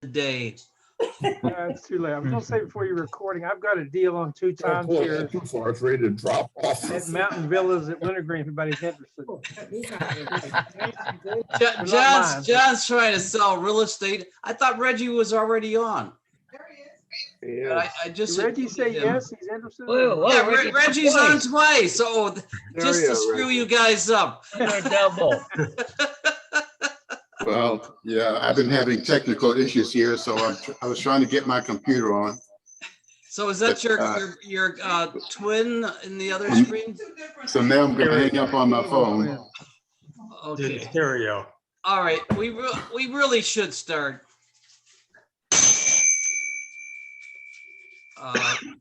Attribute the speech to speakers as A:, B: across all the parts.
A: day.
B: It's too late. I was gonna say before you're recording, I've got a deal on 2 timeshares
C: Before it's ready to drop off.
B: at Mountain Villas at Wintergreen, if anybody's interested.
A: John's trying to sell real estate. I thought Reggie was already on. But I just
B: Reggie say
A: him.
B: yes, he's interested.
D: Whoa,
A: Yeah,
D: Reggie,
A: Reggie's on twice. So just to
C: you go,
A: screw
C: Reggie.
A: you guys up.
D: double.
C: Well, yeah, I've been having technical issues here, so I was trying to get my computer on.
A: So is that
C: But,
A: your twin in the other screen?
C: So now I'm going to hang up on my phone.
A: Okay.
E: Stereo.
A: All right. We really should start.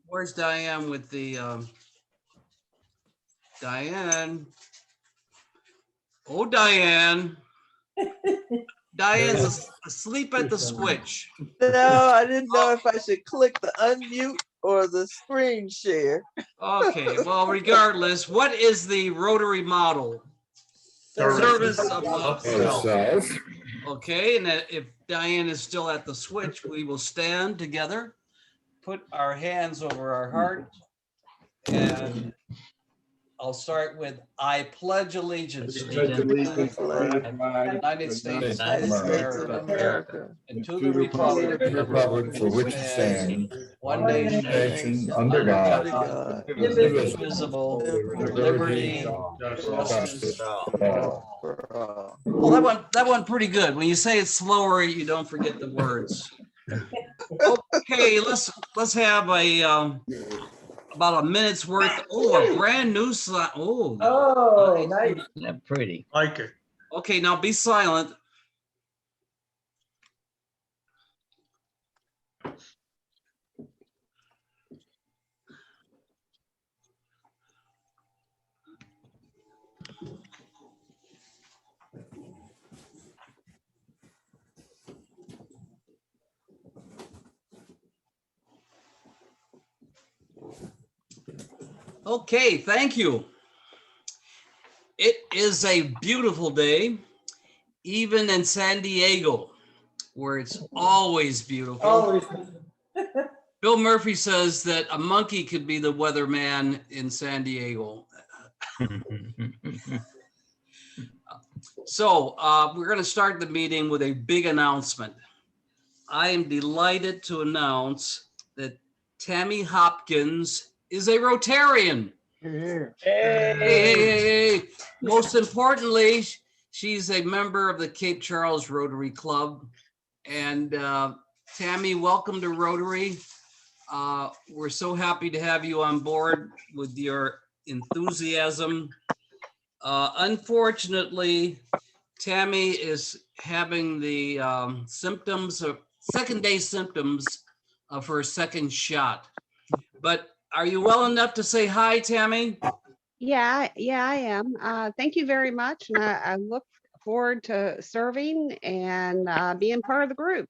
A: Where's Diane with the Diane? Oh, Diane. Diane's asleep at the switch.
F: No, I didn't know if I should click the unmute or the screen share.
A: Okay, well, regardless, what is the Rotary model? Service of self. Okay, and if Diane is still at the switch, we will stand together, put our hands over our heart, and I'll start with I pledge allegiance to the United States of America and to the republic
C: For which it stands,
A: one nation
C: under God,
A: indivisible, with liberty, justice.
F: For
A: Well, that one pretty good. When you say it slower, you don't forget the words. Okay, let's have a about a minute's worth. Oh, a brand new slide. Oh,
D: Nice. Not pretty.
E: Like it.
A: okay. Now be silent. Okay, thank you. It is a beautiful day, even in San Diego, where it's always beautiful. Bill Murphy says that a monkey could be the weatherman in San Diego. So we're going to start the meeting with a big announcement. I am delighted to announce that Tammy Hopkins is a Rotarian.
B: Here.
A: Hey. Most importantly, she's a member of the Cape Charles Rotary Club. And Tammy, welcome to Rotary. We're so happy to have you on board with your enthusiasm. Unfortunately, Tammy is having the second-day symptoms of her second shot. But are you well enough to say hi, Tammy?
G: Yeah, I am. Thank you very much. And I look forward to serving and being part of the group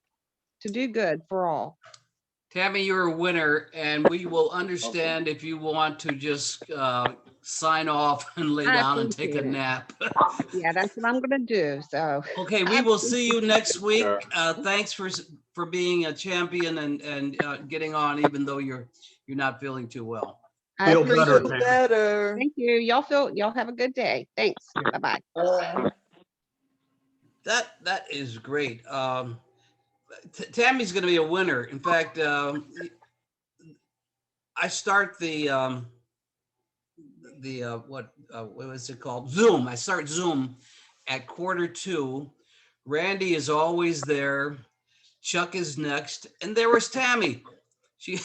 G: to do good for all.
A: Tammy, you're a winner, and we will understand if you want to just sign off and lay down and take a nap.
G: Yeah, that's what I'm going to do. So.
A: Okay, we will see you next week. Thanks for being a champion and getting on, even though you're not feeling too well.
G: I
E: Feel
G: appreciate
E: better,
G: it.
E: Tammy.
F: better.
G: Thank you. Y'all have a good day. Thanks. Bye-bye.
A: That is great. Tammy's going to be a winner. In fact, I start what was it called? Zoom. I start Zoom at 1:45. Randy is always there. Chuck is next, and there was Tammy. She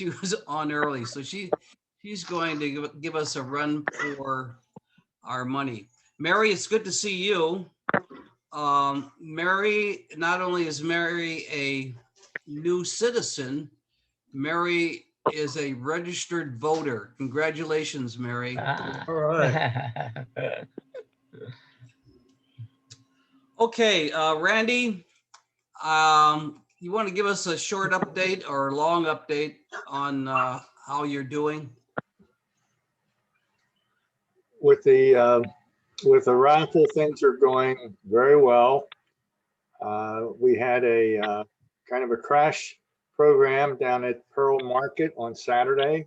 A: was on early, so she's going to give us a run for our money. Mary, it's good to see you. Mary, not only is Mary a new citizen, Mary is a registered voter. Congratulations, Mary.
E: All right.
A: Okay, Randy, you want to give us a short update or a long update on how you're doing?
H: With the raffle, things are going very well. We had a kind of a crash program down at Pearl Market on Saturday.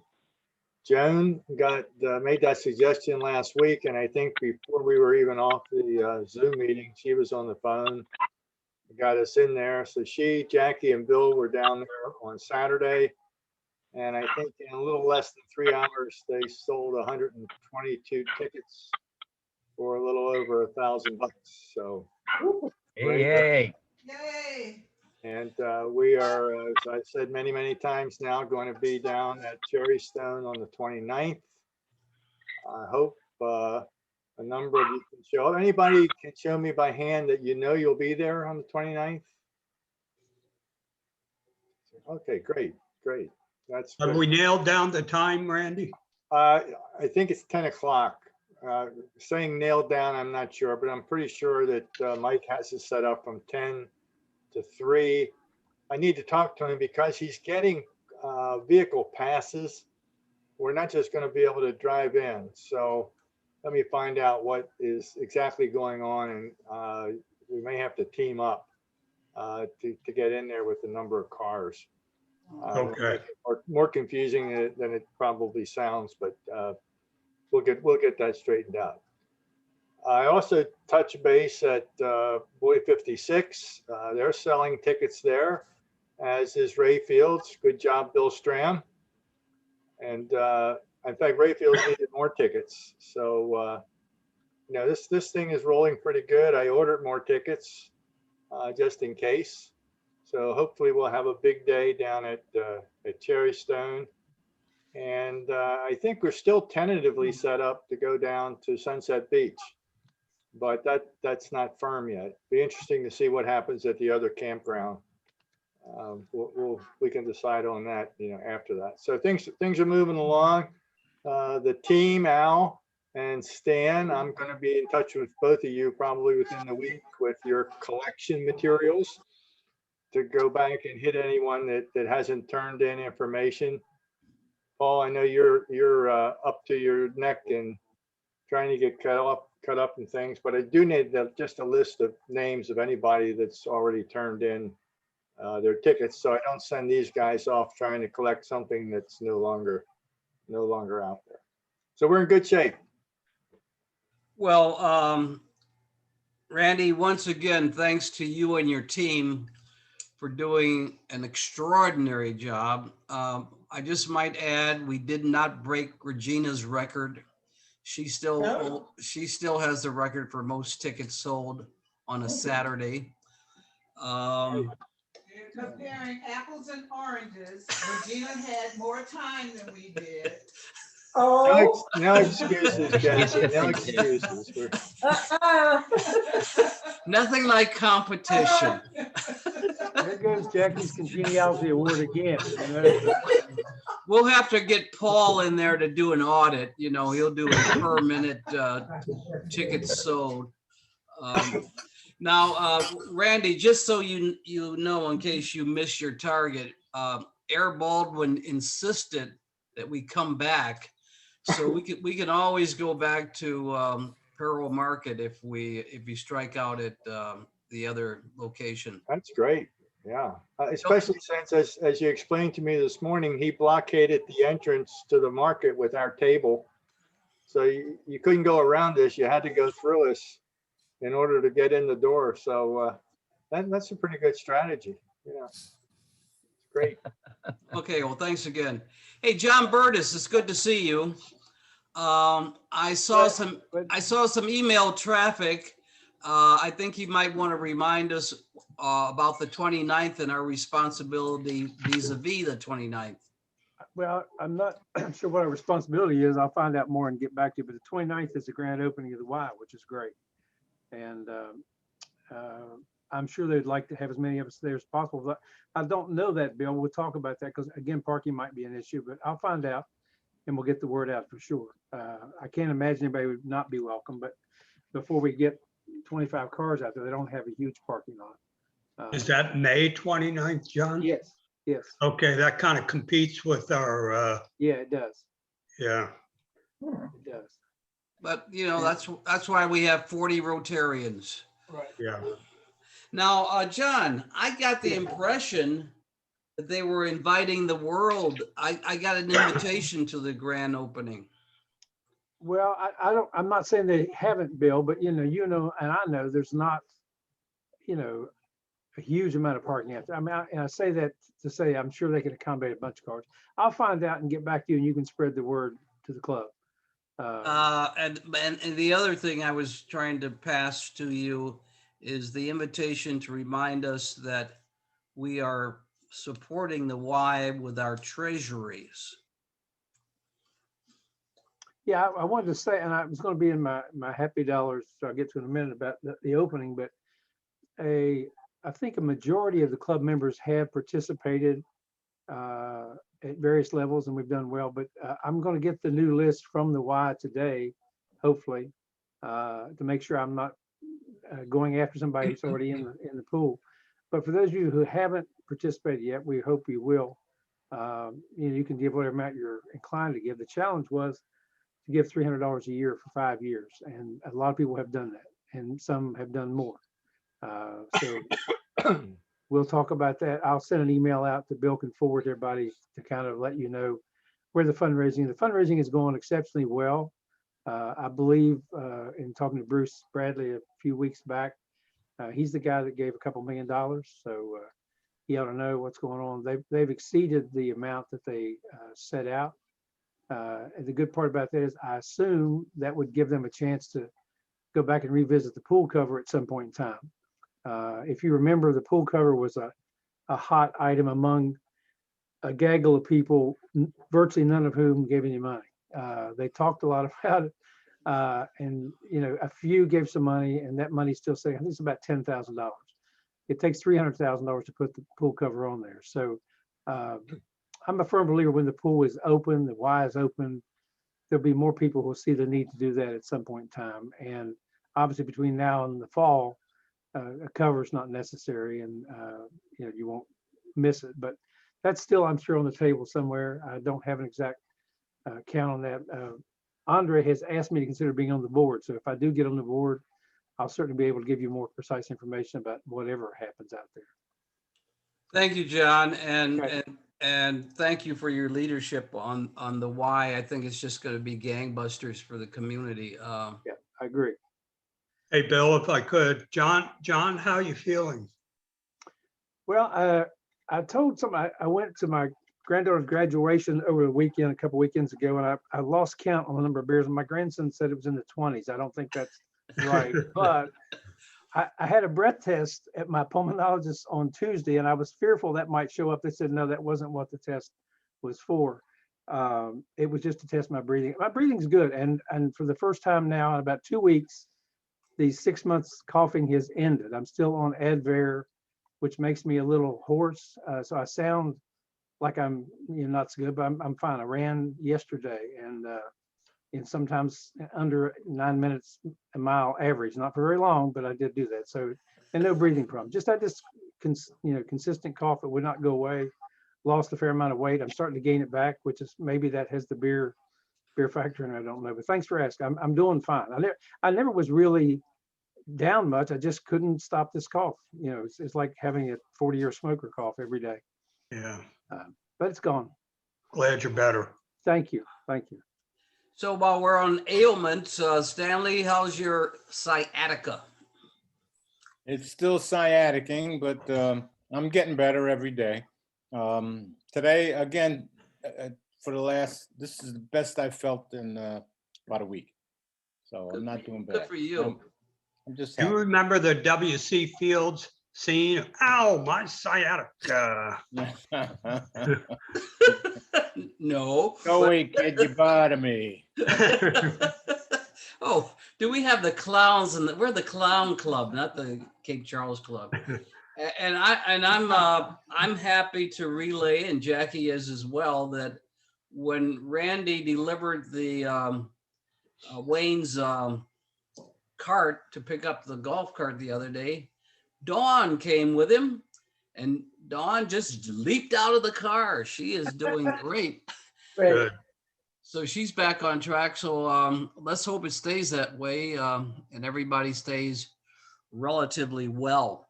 H: Joan made that suggestion last week, and I think before we were even off the Zoom meeting, she was on the phone, got us in there. So she, Jackie, and Bill were down there on Saturday, and I think in a little less than 3 hours, they sold 122 tickets for a little over $1,000. So
D: Yay.
I: Yay.
H: And we are, as I said many times now, going to be down at Cherry Stone on the 29th. I hope a number of you can show up. Anybody can show me by hand that you know you'll be there on the 29th? Okay, great. That's
E: Have
H: good.
E: we nailed down the time, Randy?
H: I think it's 10 o'clock. Saying nailed down, I'm not sure, but I'm pretty sure that Mike has it set up from 10 to 3. I need to talk to him because he's getting vehicle passes. We're not just going to be able to drive in. So let me find out what is exactly going on, and we may have to team up to get in there with the number of cars.
E: Okay.
H: More confusing than it probably sounds, but we'll get that straightened out. I also touch base at Boy 56. They're selling tickets there, as is Ray Fields. Good job, Bill Stram. And in fact, Ray Fields needed more tickets. So, this thing is rolling pretty good. I ordered more tickets just in case. So hopefully we'll have a big day down at Cherry Stone. And I think we're still tentatively set up to go down to Sunset Beach, but that's not firm yet. Be interesting to see what happens at the other campground. We can decide on that, after that. So things are moving along. The team, Al and Stan, I'm going to be in touch with both of you probably within the week with your collection materials to go back and hit anyone that hasn't turned in information. Paul, I know you're up to your neck in trying to get cut up and things, but I do need just a list of names of anybody that's already turned in their tickets, so I don't send these guys off trying to collect something that's no longer out there. So we're in good shape.
A: Well, Randy, once again, thanks to you and your team for doing an extraordinary job. I just might add, we did not break Regina's record. She still has the record for most tickets sold on a Saturday.
I: You're comparing apples and oranges. Regina had more time than we did.
F: Oh.
H: No excuses, Jesse. No excuses.
A: Nothing like competition.
B: There goes Jackie's Congeniality Award again.
A: We'll have to get Paul in there to do an audit. He'll do a per minute tickets sold. Now, Randy, just so you know, in case you miss your target, Air Baldwin insisted that we come back, so we can always go back to Pearl Market if you strike out at the other location.
H: That's great. Yeah, especially since, as you explained to me this morning, he blockaded the entrance to the market with our table, so you couldn't go around us. You had to go through us in order to get in the door. So that's a pretty good strategy. Yeah, it's great.
A: Okay, well, thanks again. Hey, John Burtis, it's good to see you. I saw some email traffic. I think you might want to remind us about the 29th and our responsibility vis-a-vis the 29th.
B: Well, I'm not sure what our responsibility is. I'll find out more and get back to you. But the 29th is the grand opening of the Y, which is great. And I'm sure they'd like to have as many of us there as possible. But I don't know that, Bill. We'll talk about that because, again, parking might be an issue. But I'll find out and we'll get the word out for sure. I can't imagine anybody would not be welcome. But before we get 25 cars out there, they don't have a huge parking lot.
E: Is that May 29th, John?
B: Yes.
E: Okay, that kind of competes with our,
B: Yeah, it does.
E: yeah.
B: It does.
A: But that's why we have 40 Rotarians.
B: Right.
E: Yeah.
A: Now, John, I got the impression that they were inviting the world. I got an invitation to the grand opening.
B: Well, I'm not saying they haven't, Bill, but and I know there's not, a huge amount of parking out there. I mean, and I say that to say I'm sure they can accommodate a bunch of cars. I'll find out and get back to you, and you can spread the word to the club.
A: And the other thing I was trying to pass to you is the invitation to remind us that we are supporting the Y with our treasuries.
B: Yeah, I wanted to say, and I was going to be in my happy dollars, so I'll get to in a minute about the opening, but I think a majority of the club members have participated at various levels, and we've done well. But I'm going to get the new list from the Y today, hopefully, to make sure I'm not going after somebody who's already in the pool. But for those of you who haven't participated yet, we hope you will. You can give whatever amount you're inclined to give. The challenge was to give $300 a year for 5 years, and a lot of people have done that, and some have done more. So we'll talk about that. I'll send an email out that Bill can forward to everybody to kind of let you know where the fundraising is going exceptionally well. I believe in talking to Bruce Bradley a few weeks back, he's the guy that gave a couple $1 million. So he ought to know what's going on. They've exceeded the amount that they set out. And the good part about that is I assume that would give them a chance to go back and revisit the pool cover at some point in time. If you remember, the pool cover was a hot item among a gaggle of people, virtually none of whom gave any money. They talked a lot about it, and a few gave some money, and that money's still saying I think it's about $10,000. It takes $300,000 to put the pool cover on there. So I'm a firm believer when the pool is open, the Y is open, there'll be more people who will see the need to do that at some point in time. And obviously between now and the fall, a cover is not necessary, and you won't miss it. But that's still, I'm sure, on the table somewhere. I don't have an exact count on that. Andre has asked me to consider being on the board. So if I do get on the board, I'll certainly be able to give you more precise information about whatever happens out there.
A: Thank you, John, and
B: Okay.
A: and thank you for your leadership on the Y. I think it's just going to be gangbusters for the community.
B: Yeah, I agree.
E: Hey, Bill, if I could, John, how are you feeling?
B: Well, I told somebody I went to my granddaughter's graduation over the weekend, a couple weekends ago, and I lost count on the number of beers. And my grandson said it was in the 20s. I don't think that's right, but I had a breath test at my pulmonologist on Tuesday, and I was fearful that might show up. They said, no, that wasn't what the test was for. It was just to test my breathing. My breathing's good. And for the first time now in about 2 weeks, the 6 months coughing has ended. I'm still on Advair, which makes me a little hoarse. So I sound like I'm not so good, but I'm fine. I ran yesterday, and sometimes under 9 minutes a mile average, not for very long, but I did do that. So, and no breathing problem. Just had this consistent cough that would not go away. Lost a fair amount of weight. I'm starting to gain it back, which is maybe that has the beer factor, and I don't know. But thanks for asking. I'm doing fine. I never was really down much. I just couldn't stop this cough. It's like having a 40-year smoker cough every day.
E: Yeah,
B: But it's gone.
E: glad you're better.
B: Thank you. Thank you.
A: So while we're on ailments, Stanley, how's your sciatica?
D: It's still sciaticing, but I'm getting better every day. Today, again, this is the best I've felt in about a week. So I'm not doing bad.
A: Good for you.
D: I'm just
E: Do you
D: happy.
E: remember the W.C. Fields scene? Ow, my sciatica.
A: No.
D: Go away, kid, you bother me.
A: Oh, do we have the clowns we're the clown club, not the King Charles Club. And I'm happy to relay, and Jackie is as well, that when Randy delivered the Wayne's cart to pick up the golf cart the other day, Dawn came with him, and Dawn just leaped out of the car. She is doing great.
E: Good.
A: So she's back on track. So let's hope it stays that way, and everybody stays relatively well.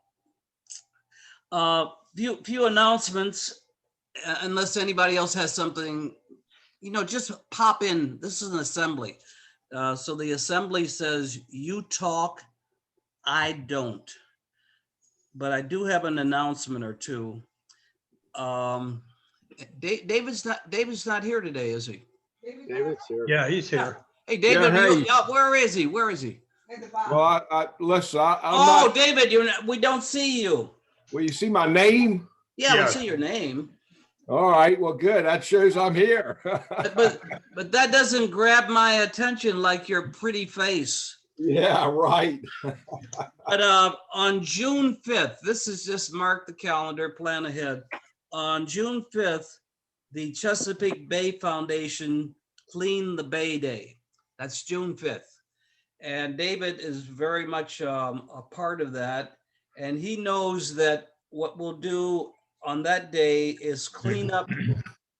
A: Few announcements, unless anybody else has something, just pop in. This is an assembly. So the assembly says you talk, I don't. But I do have an announcement or two. David's not here today, is he?
H: David's here.
E: Yeah, he's here.
A: Hey, David,
J: Yeah, hey.
A: where is he? Where is he?
I: At the bottom.
J: Well, listen, I'm
A: Oh,
J: not,
A: David, we don't see you.
J: well, you see my name?
A: Yeah, we
E: Yes.
A: see your name,
J: All right, well, good. That shows I'm here.
A: but that doesn't grab my attention like your pretty face.
J: Yeah, right.
A: But on June 5th, this is just mark the calendar, plan ahead. On June 5th, the Chesapeake Bay Foundation Clean the Bay Day. That's June 5th. And David is very much a part of that. And he knows that what we'll do on that day is clean up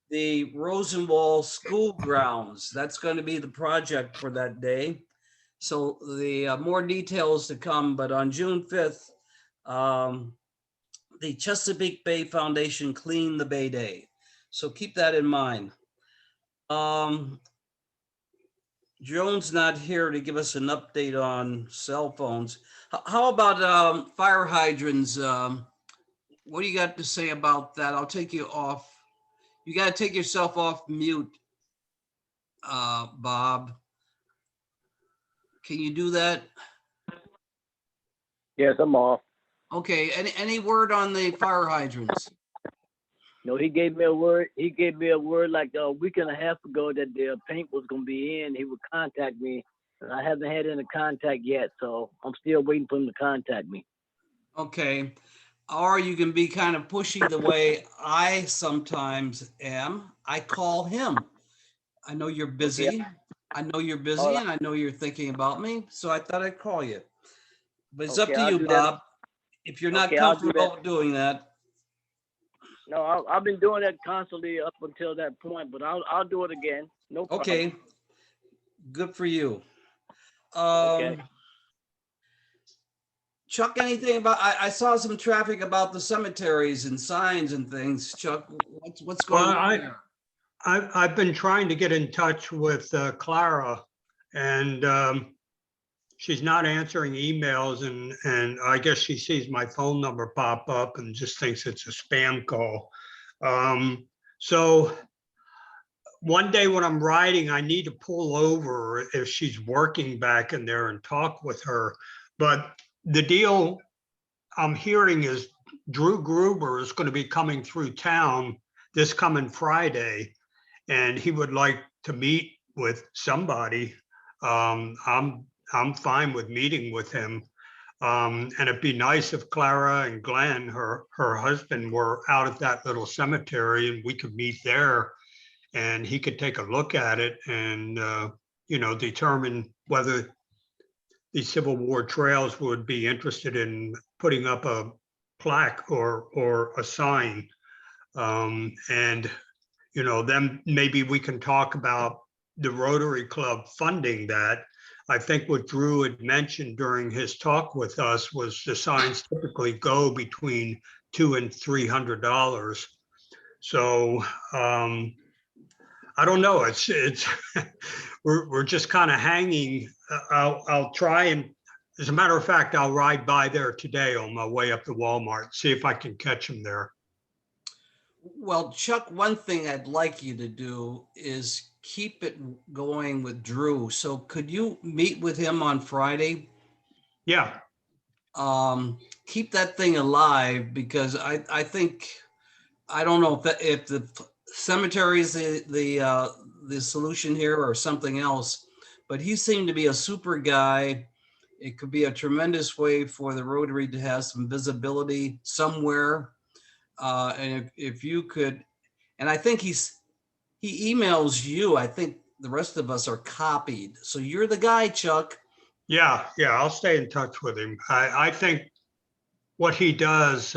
A: the Rosenwall school grounds. That's going to be the project for that day. So the more details to come, but on June 5th, the Chesapeake Bay Foundation Clean the Bay Day. So keep that in mind. Joan's not here to give us an update on cell phones. How about fire hydrants? What do you got to say about that? I'll take you off. You got to take yourself off mute, Bob. Can you do that?
K: Yes, I'm off.
A: Okay. Any word on the fire hydrants?
K: No, he gave me a word. He gave me a word like a week and a half ago that the paint was gonna be in. He would contact me, and I haven't had any contact yet. So I'm still waiting for him to contact me.
A: Okay. Or you can be kind of pushy the way I sometimes am. I call him. I know you're busy.
K: Okay.
A: I know you're busy, and I know you're thinking about me. So I thought I'd call you. But it's up
K: Okay,
A: to
K: I'll
A: you,
K: do that.
A: Bob. If you're not
K: Okay, I'll do
A: comfortable
K: that.
A: with doing that.
K: No, I've been doing that constantly up until that point, but I'll do it again. No problem.
A: Okay. Good for you.
K: Okay.
A: Chuck, anything about, I saw some traffic about the cemeteries and signs and things. Chuck, what's going
E: Well,
A: on there?
E: I've been trying to get in touch with Clara, and she's not answering emails, and I guess she sees my phone number pop up and just thinks it's a spam call. So one day when I'm riding, I need to pull over if she's working back in there and talk with her. But the deal I'm hearing is Drew Gruber is going to be coming through town this coming Friday, and he would like to meet with somebody. I'm fine with meeting with him. And it'd be nice if Clara and Glenn, her husband, were out at that little cemetery and we could meet there and he could take a look at it and, determine whether the Civil War Trails would be interested in putting up a plaque or a sign. Then maybe we can talk about the Rotary Club funding that. I think what Drew had mentioned during his talk with us was the signs typically go between $200 and $300. So I don't know. It's we're just kind of hanging. I'll try and, as a matter of fact, I'll ride by there today on my way up to Walmart, see if I can catch him there.
A: Well, Chuck, one thing I'd like you to do is keep it going with Drew. So could you meet with him on Friday?
E: Yeah.
A: Keep that thing alive, because I think, I don't know if the cemetery is the solution here or something else, but he seemed to be a super guy. It could be a tremendous way for the Rotary to have some visibility somewhere. And if you could, and I think he emails you. I think the rest of us are copied. So you're the guy, Chuck.
E: Yeah, I'll stay in touch with him. I think what he does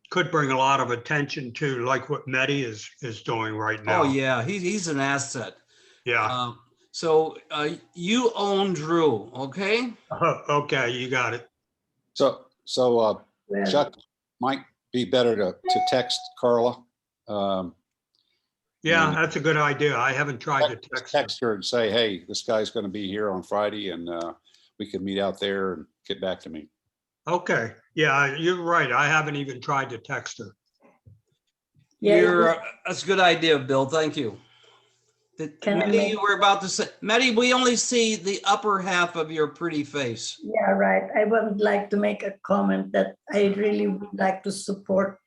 E: could bring a lot of attention to, like what Medi is doing right now.
A: Oh yeah, he's an asset.
E: Yeah.
A: So you own Drew, okay?
E: Okay, you got it.
L: So Chuck, might be better to text Carla.
E: Yeah,
L: And
E: that's a good idea. I haven't tried to text her.
L: text her and say, hey, this guy's going to be here on Friday, and we can meet out there and get back to me.
E: Okay, yeah, you're right. I haven't even tried to text her.
A: That's a good idea, Bill. Thank you. Mehdi, you were about to say, Mehdi, we only see the upper half of your pretty face.
M: Yeah, right. I would like to make a comment that I really would like to support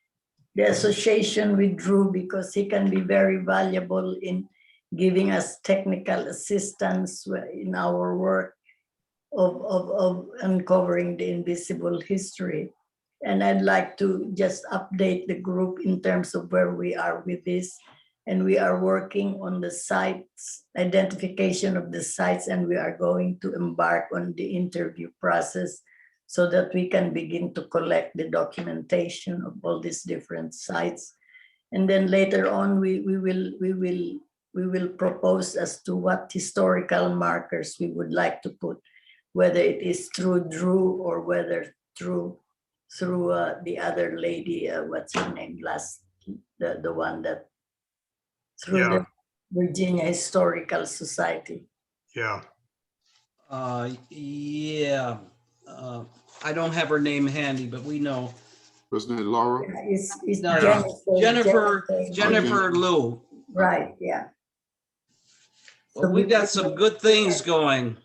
M: the association with Drew, because he can be very valuable in giving us technical assistance in our work of uncovering the invisible history. And I'd like to just update the group in terms of where we are with this. And we are working on the sites, identification of the sites, and we are going to embark on the interview process so that we can begin to collect the documentation of all these different sites. And then later on, we will propose as to what historical markers we would like to put, whether it is through Drew or whether through the other lady, what's her name, the one that through the Virginia Historical Society.
E: Yeah.
A: Yeah. I don't have her name handy, but we know.
C: Wasn't it Laura?
M: It's
A: No,
M: Jennifer
A: Jennifer Liu.
M: Right, yeah.
A: Well, we've got some good things going.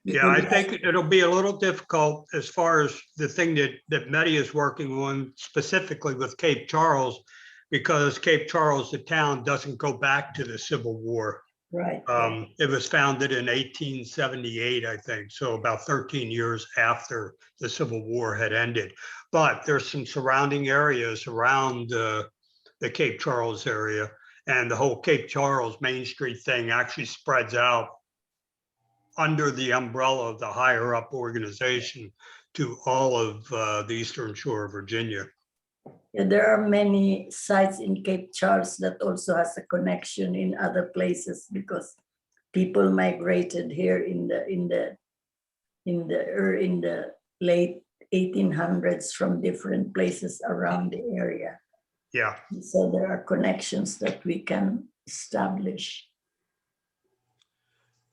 E: Yeah, I think it'll be a little difficult as far as the thing that Mehdi is working on specifically with Cape Charles, because Cape Charles, the town, doesn't go back to the Civil War.
M: Right.
E: It was founded in 1878, I think, so about 13 years after the Civil War had ended. But there's some surrounding areas around the Cape Charles area, and the whole Cape Charles Main Street thing actually spreads out under the umbrella of the higher up organization to all of the Eastern Shore of Virginia.
M: Yeah, there are many sites in Cape Charles that also has a connection in other places, because people migrated here in the late 1800s from different places around the area.
E: Yeah.
M: So there are connections that we can establish.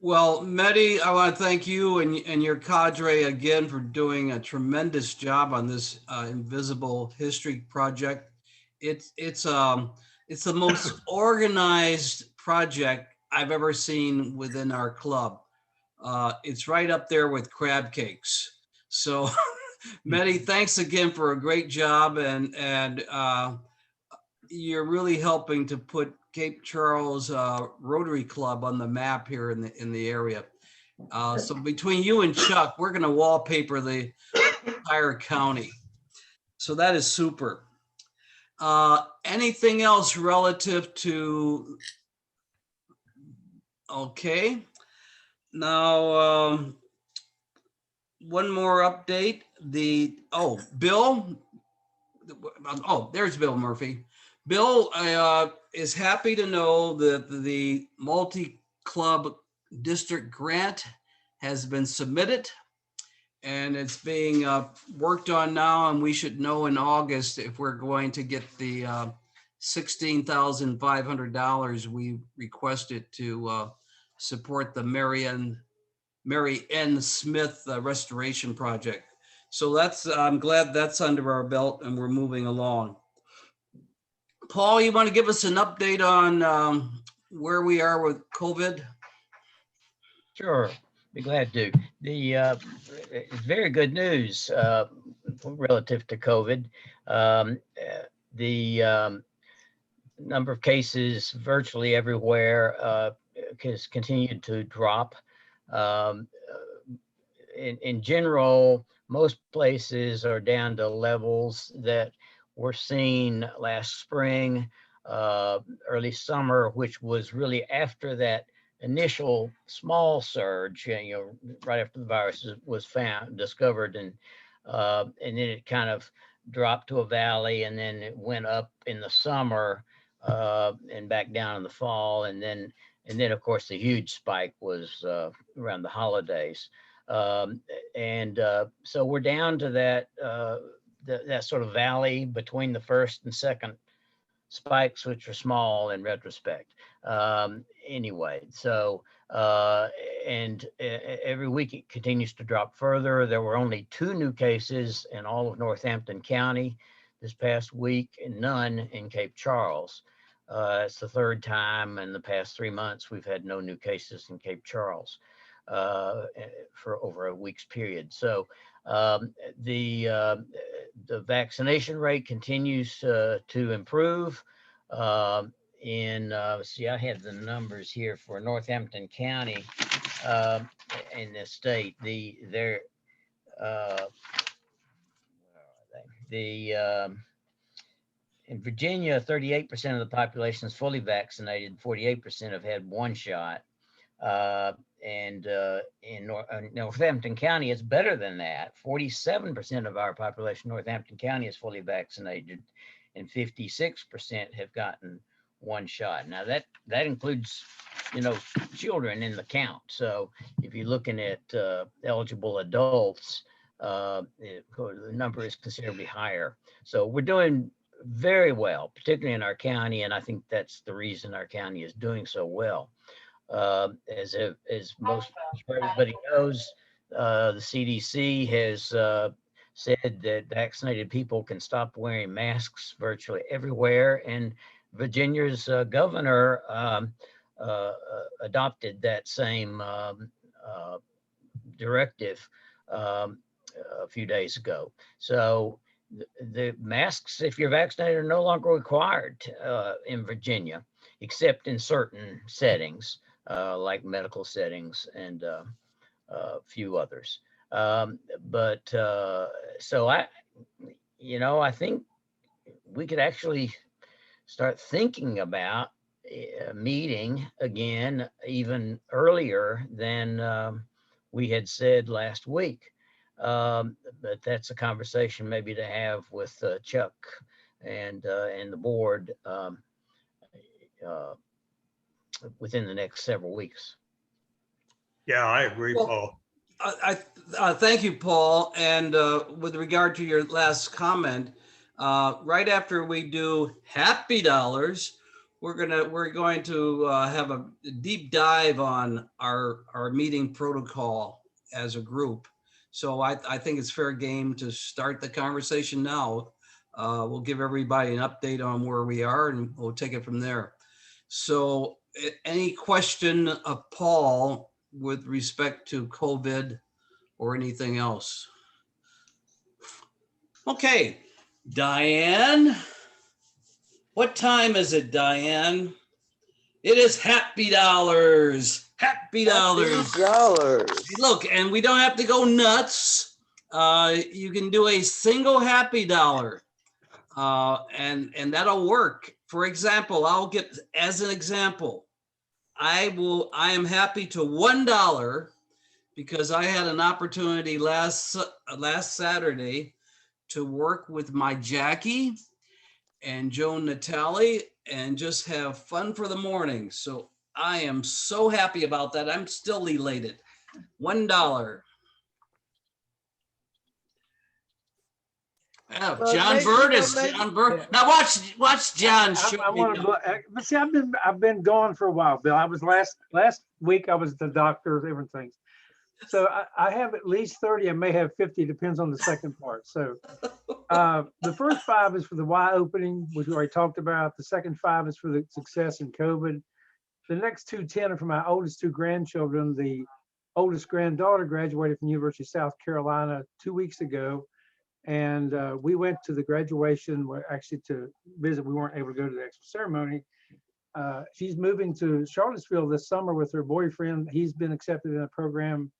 A: Well, Mehdi, I want to thank you and your cadre again for doing a tremendous job on this Invisible History project. It's the most organized project I've ever seen within our club. It's right up there with crab cakes. So, Mehdi, thanks again for a great job, and you're really helping to put Cape Charles Rotary Club on the map here in the area. So between you and Chuck, we're going to wallpaper the entire county. So that is super. Anything else relative to? Okay. Now, one more update. Bill. Oh, there's Bill Murphy. Bill is happy to know that the multi-club district grant has been submitted, and it's being worked on now, and we should know in August if we're going to get the $16,500 we requested to support the Mary N. Smith restoration project. So I'm glad that's under our belt and we're moving along. Paul, you want to give us an update on where we are with COVID?
N: Sure, be glad to. It's very good news relative to COVID. The number of cases virtually everywhere has continued to drop. In general, most places are down to levels that were seen last spring, early summer, which was really after that initial small surge, right after the virus was discovered, and then it kind of dropped to a valley, and then it went up in the summer and back down in the fall, and then of course the huge spike was around the holidays. So we're down to that that sort of valley between the first and second spikes, which are small in retrospect. Anyway, so and every week it continues to drop further. There were only 2 new cases in all of Northampton County this past week, and none in Cape Charles. It's the 3rd time in the past 3 months we've had no new cases in Cape Charles for over a week's period. So the vaccination rate continues to improve. See, I have the numbers here for Northampton County in the state. In Virginia, 38% of the population is fully vaccinated. 48% have had 1 shot. In Northampton County, it's better than that. 47% of our population, Northampton County, is fully vaccinated, and 56% have gotten 1 shot. Now that includes, children in the count. So if you're looking at eligible adults, the number is considerably higher. So we're doing very well, particularly in our county, and I think that's the reason our county is doing so well. As everybody knows, the CDC has said that vaccinated people can stop wearing masks virtually everywhere, and Virginia's governor adopted that same directive a few days ago. So the masks, if you're vaccinated, are no longer required in Virginia, except in certain settings, like medical settings and a few others. So I think we could actually start thinking about meeting again even earlier than we had said last week. But that's a conversation maybe to have with Chuck and the board within the next several weeks.
E: Yeah, I agree, Paul.
A: I thank you, Paul. And with regard to your last comment, right after we do Happy Dollars, we're going to have a deep dive on our meeting protocol as a group. So I think it's fair game to start the conversation now. We'll give everybody an update on where we are, and we'll take it from there. So any question of Paul with respect to COVID or anything else? Okay, Diane. What time is it, Diane? It is Happy Dollars. Happy Dollars.
F: Happy dollars.
A: Look, and we don't have to go nuts. You can do a single Happy Dollar, and that'll work. For example, I'll get as an example. I am happy to $1 because I had an opportunity last Saturday to work with my Jackie and Joan Natali and just have fun for the morning. So I am so happy about that. I'm still elated. $1. Oh,
F: Well,
A: John
F: maybe,
A: Bird
F: you know,
A: is
F: maybe-
A: John Bird. Now watch John show
B: I
A: me.
B: want to, but see, I've been gone for a while, Bill. I was last week. I was at the doctor, different things. So I have at least 30. I may have 50. Depends on the second part. So the first 5 is for the Y opening, which we already talked about. The second 5 is for the success in COVID. The next 10 are for my oldest 2 grandchildren. The oldest granddaughter graduated from the University of South Carolina 2 weeks ago. And we went to the graduation, actually to visit. We weren't able to go to the actual ceremony. She's moving to Charlottesville this summer with her boyfriend. He's been accepted in a program,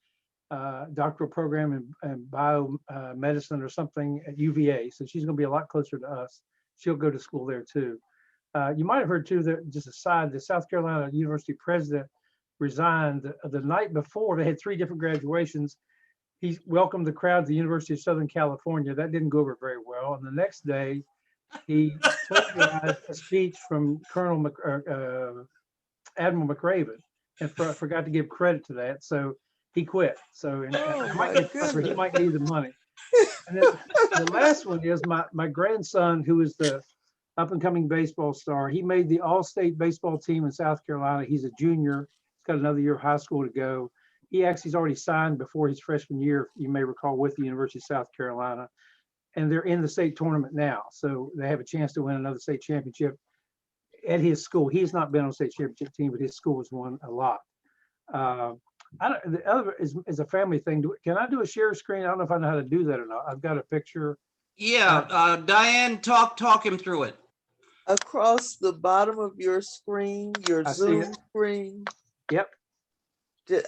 B: doctoral program in biomedicine or something at UVA. So she's going to be a lot closer to us. She'll go to school there too. You might have heard too that, just aside, the South Carolina University president resigned the night before. They had 3 different graduations. He welcomed the crowd to the University of Southern California. That didn't go over very well. And the next day, he plagiarized a speech from Admiral McRaven and forgot to give credit to that. So he quit. So
F: Oh
B: I
F: my
B: might get fired, or he
F: goodness.
B: might need the money. And then the last one is my grandson, who is the up and coming baseball star. He made the all-state baseball team in South Carolina. He's a junior. He's got another year of high school to go. He actually's already signed before his freshman year, you may recall, with the University of South Carolina. And they're in the state tournament now. So they have a chance to win another state championship at his school. He's not been on state championship team, but his school has won a lot. The other is a family thing. Can I do a share screen? I don't know if I know how to do that or not. I've got a picture.
A: Yeah, Diane, talk him through it.
F: Across the bottom of your screen, your Zoom screen.
B: Yep.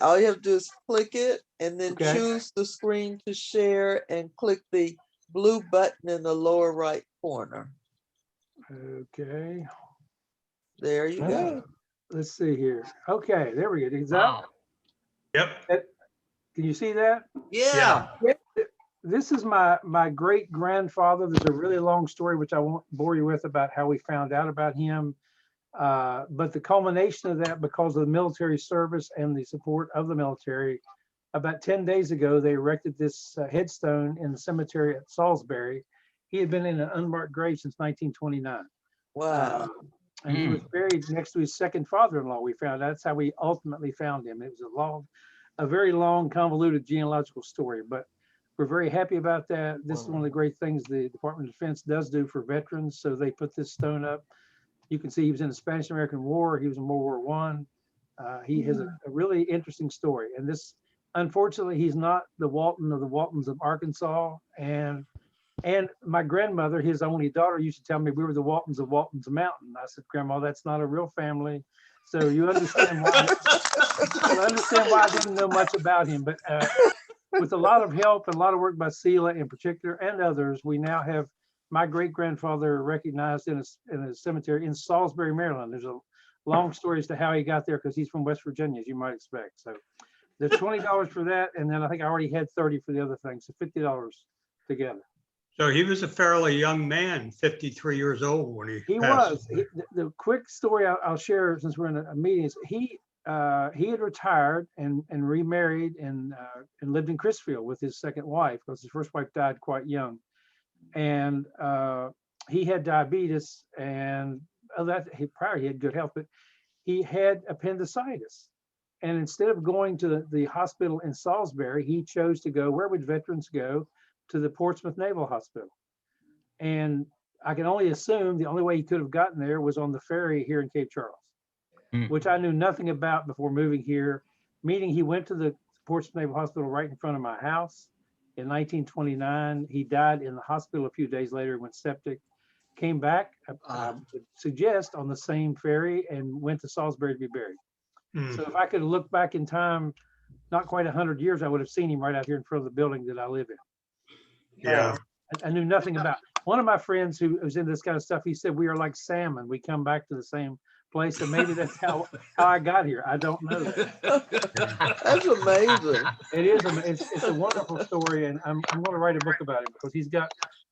F: All you have to do is click it and then
B: Okay.
F: choose the screen to share and click the blue button in the lower right corner.
B: Okay.
F: There you go.
B: Let's see here. Okay, there we go.
E: Wow. Yep.
B: Can you see that?
A: Yeah.
B: This is my great grandfather. There's a really long story, which I won't bore you with, about how we found out about him. But the culmination of that, because of the military service and the support of the military, about 10 days ago, they erected this headstone in the cemetery at Salisbury. He had been in an unmarked grave since 1929.
F: Wow.
B: And he was buried next to his second father-in-law. We found that's how we ultimately found him. It was a very long, convoluted genealogical story, but we're very happy about that. This is one of the great things the Department of Defense does do for veterans. So they put this stone up. You can see he was in the Spanish-American War. He was in World War I. He has a really interesting story. And this, unfortunately, he's not the Walton of the Waltons of Arkansas. And my grandmother, his only daughter, used to tell me we were the Waltons of Walton's Mountain. I said, Grandma, that's not a real family. So you understand why. I didn't know much about him. But with a lot of help and a lot of work by Sela in particular and others, we now have my great grandfather recognized in a cemetery in Salisbury, Maryland. There's a long story as to how he got there because he's from West Virginia, as you might expect. So there's $20 for that, and then I think I already had 30 for the other things, so $50 together.
E: So he was a fairly young man, 53 years old when he passed.
B: The quick story I'll share, since we're in a meeting, is he had retired and remarried and lived in Chrisfield with his second wife, because his first wife died quite young. And he had diabetes, and he had good health, but he had appendicitis. And instead of going to the hospital in Salisbury, he chose to go, where would veterans go? To the Portsmouth Naval Hospital. And I can only assume the only way he could have gotten there was on the ferry here in Cape Charles, which I knew nothing about before moving here. Meaning he went to the Portsmouth Naval Hospital right in front of my house in 1929. He died in the hospital a few days later, went septic, came back, I would suggest, on the same ferry, and went to Salisbury to be buried. So if I could look back in time, not quite 100 years, I would have seen him right out here in front of the building that I live in.
E: Yeah.
B: I knew nothing about. One of my friends who was into this kind of stuff, he said, we are like salmon. We come back to the same place. And maybe that's how I got here. I don't know.
F: That's amazing.
B: It is. It's a wonderful story. And I'm going to write a book about him because he's got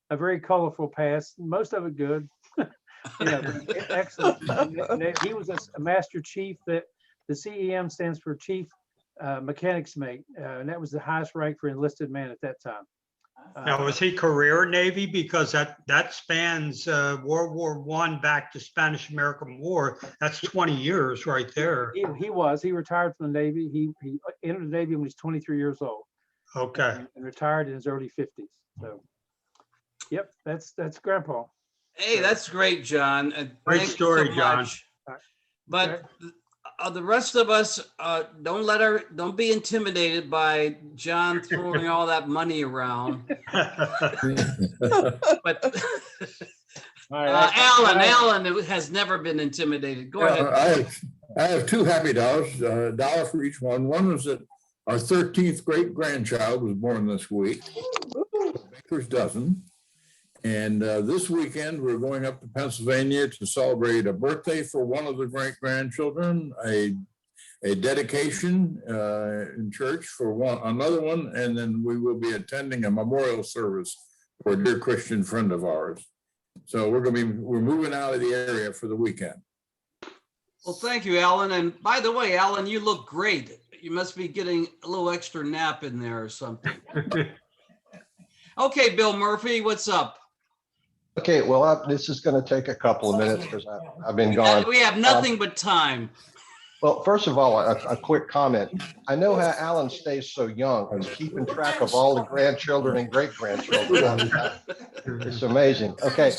B: a very colorful past, most of it good. Excellent. He was a master chief. That the CEM stands for Chief Mechanics Mate. And that was the highest rank for enlisted man at that time.
E: Now, was he career Navy? Because that spans World War I back to Spanish-American War. That's 20 years right there.
B: He retired from the Navy. He entered the Navy when he was 23 years old.
E: Okay.
B: And retired in his early 50s. So, yep, that's Grandpa.
A: Hey, that's great, John.
E: Great story, John.
A: But the rest of us, don't be intimidated by John throwing all that money around. But Alan has never been intimidated. Go ahead.
O: I have two happy dollars, a dollar for each one. One was that our 13th great grandchild was born this week, Baker's dozen. And this weekend, we're going up to Pennsylvania to celebrate a birthday for one of the great grandchildren, a dedication in church for another one, and then we will be attending a memorial service for a dear Christian friend of ours. So we're moving out of the area for the weekend.
A: Well, thank you, Alan. And by the way, Alan, you look great. You must be getting a little extra nap in there or something. Okay, Bill Murphy, what's up?
P: Okay, well, this is going to take a couple of minutes because I've been
A: We
P: gone.
A: have nothing but time.
P: Well, first of all, a quick comment. I know how Alan stays so young. He's keeping track of all the grandchildren and great-grandchildren. It's amazing. Okay,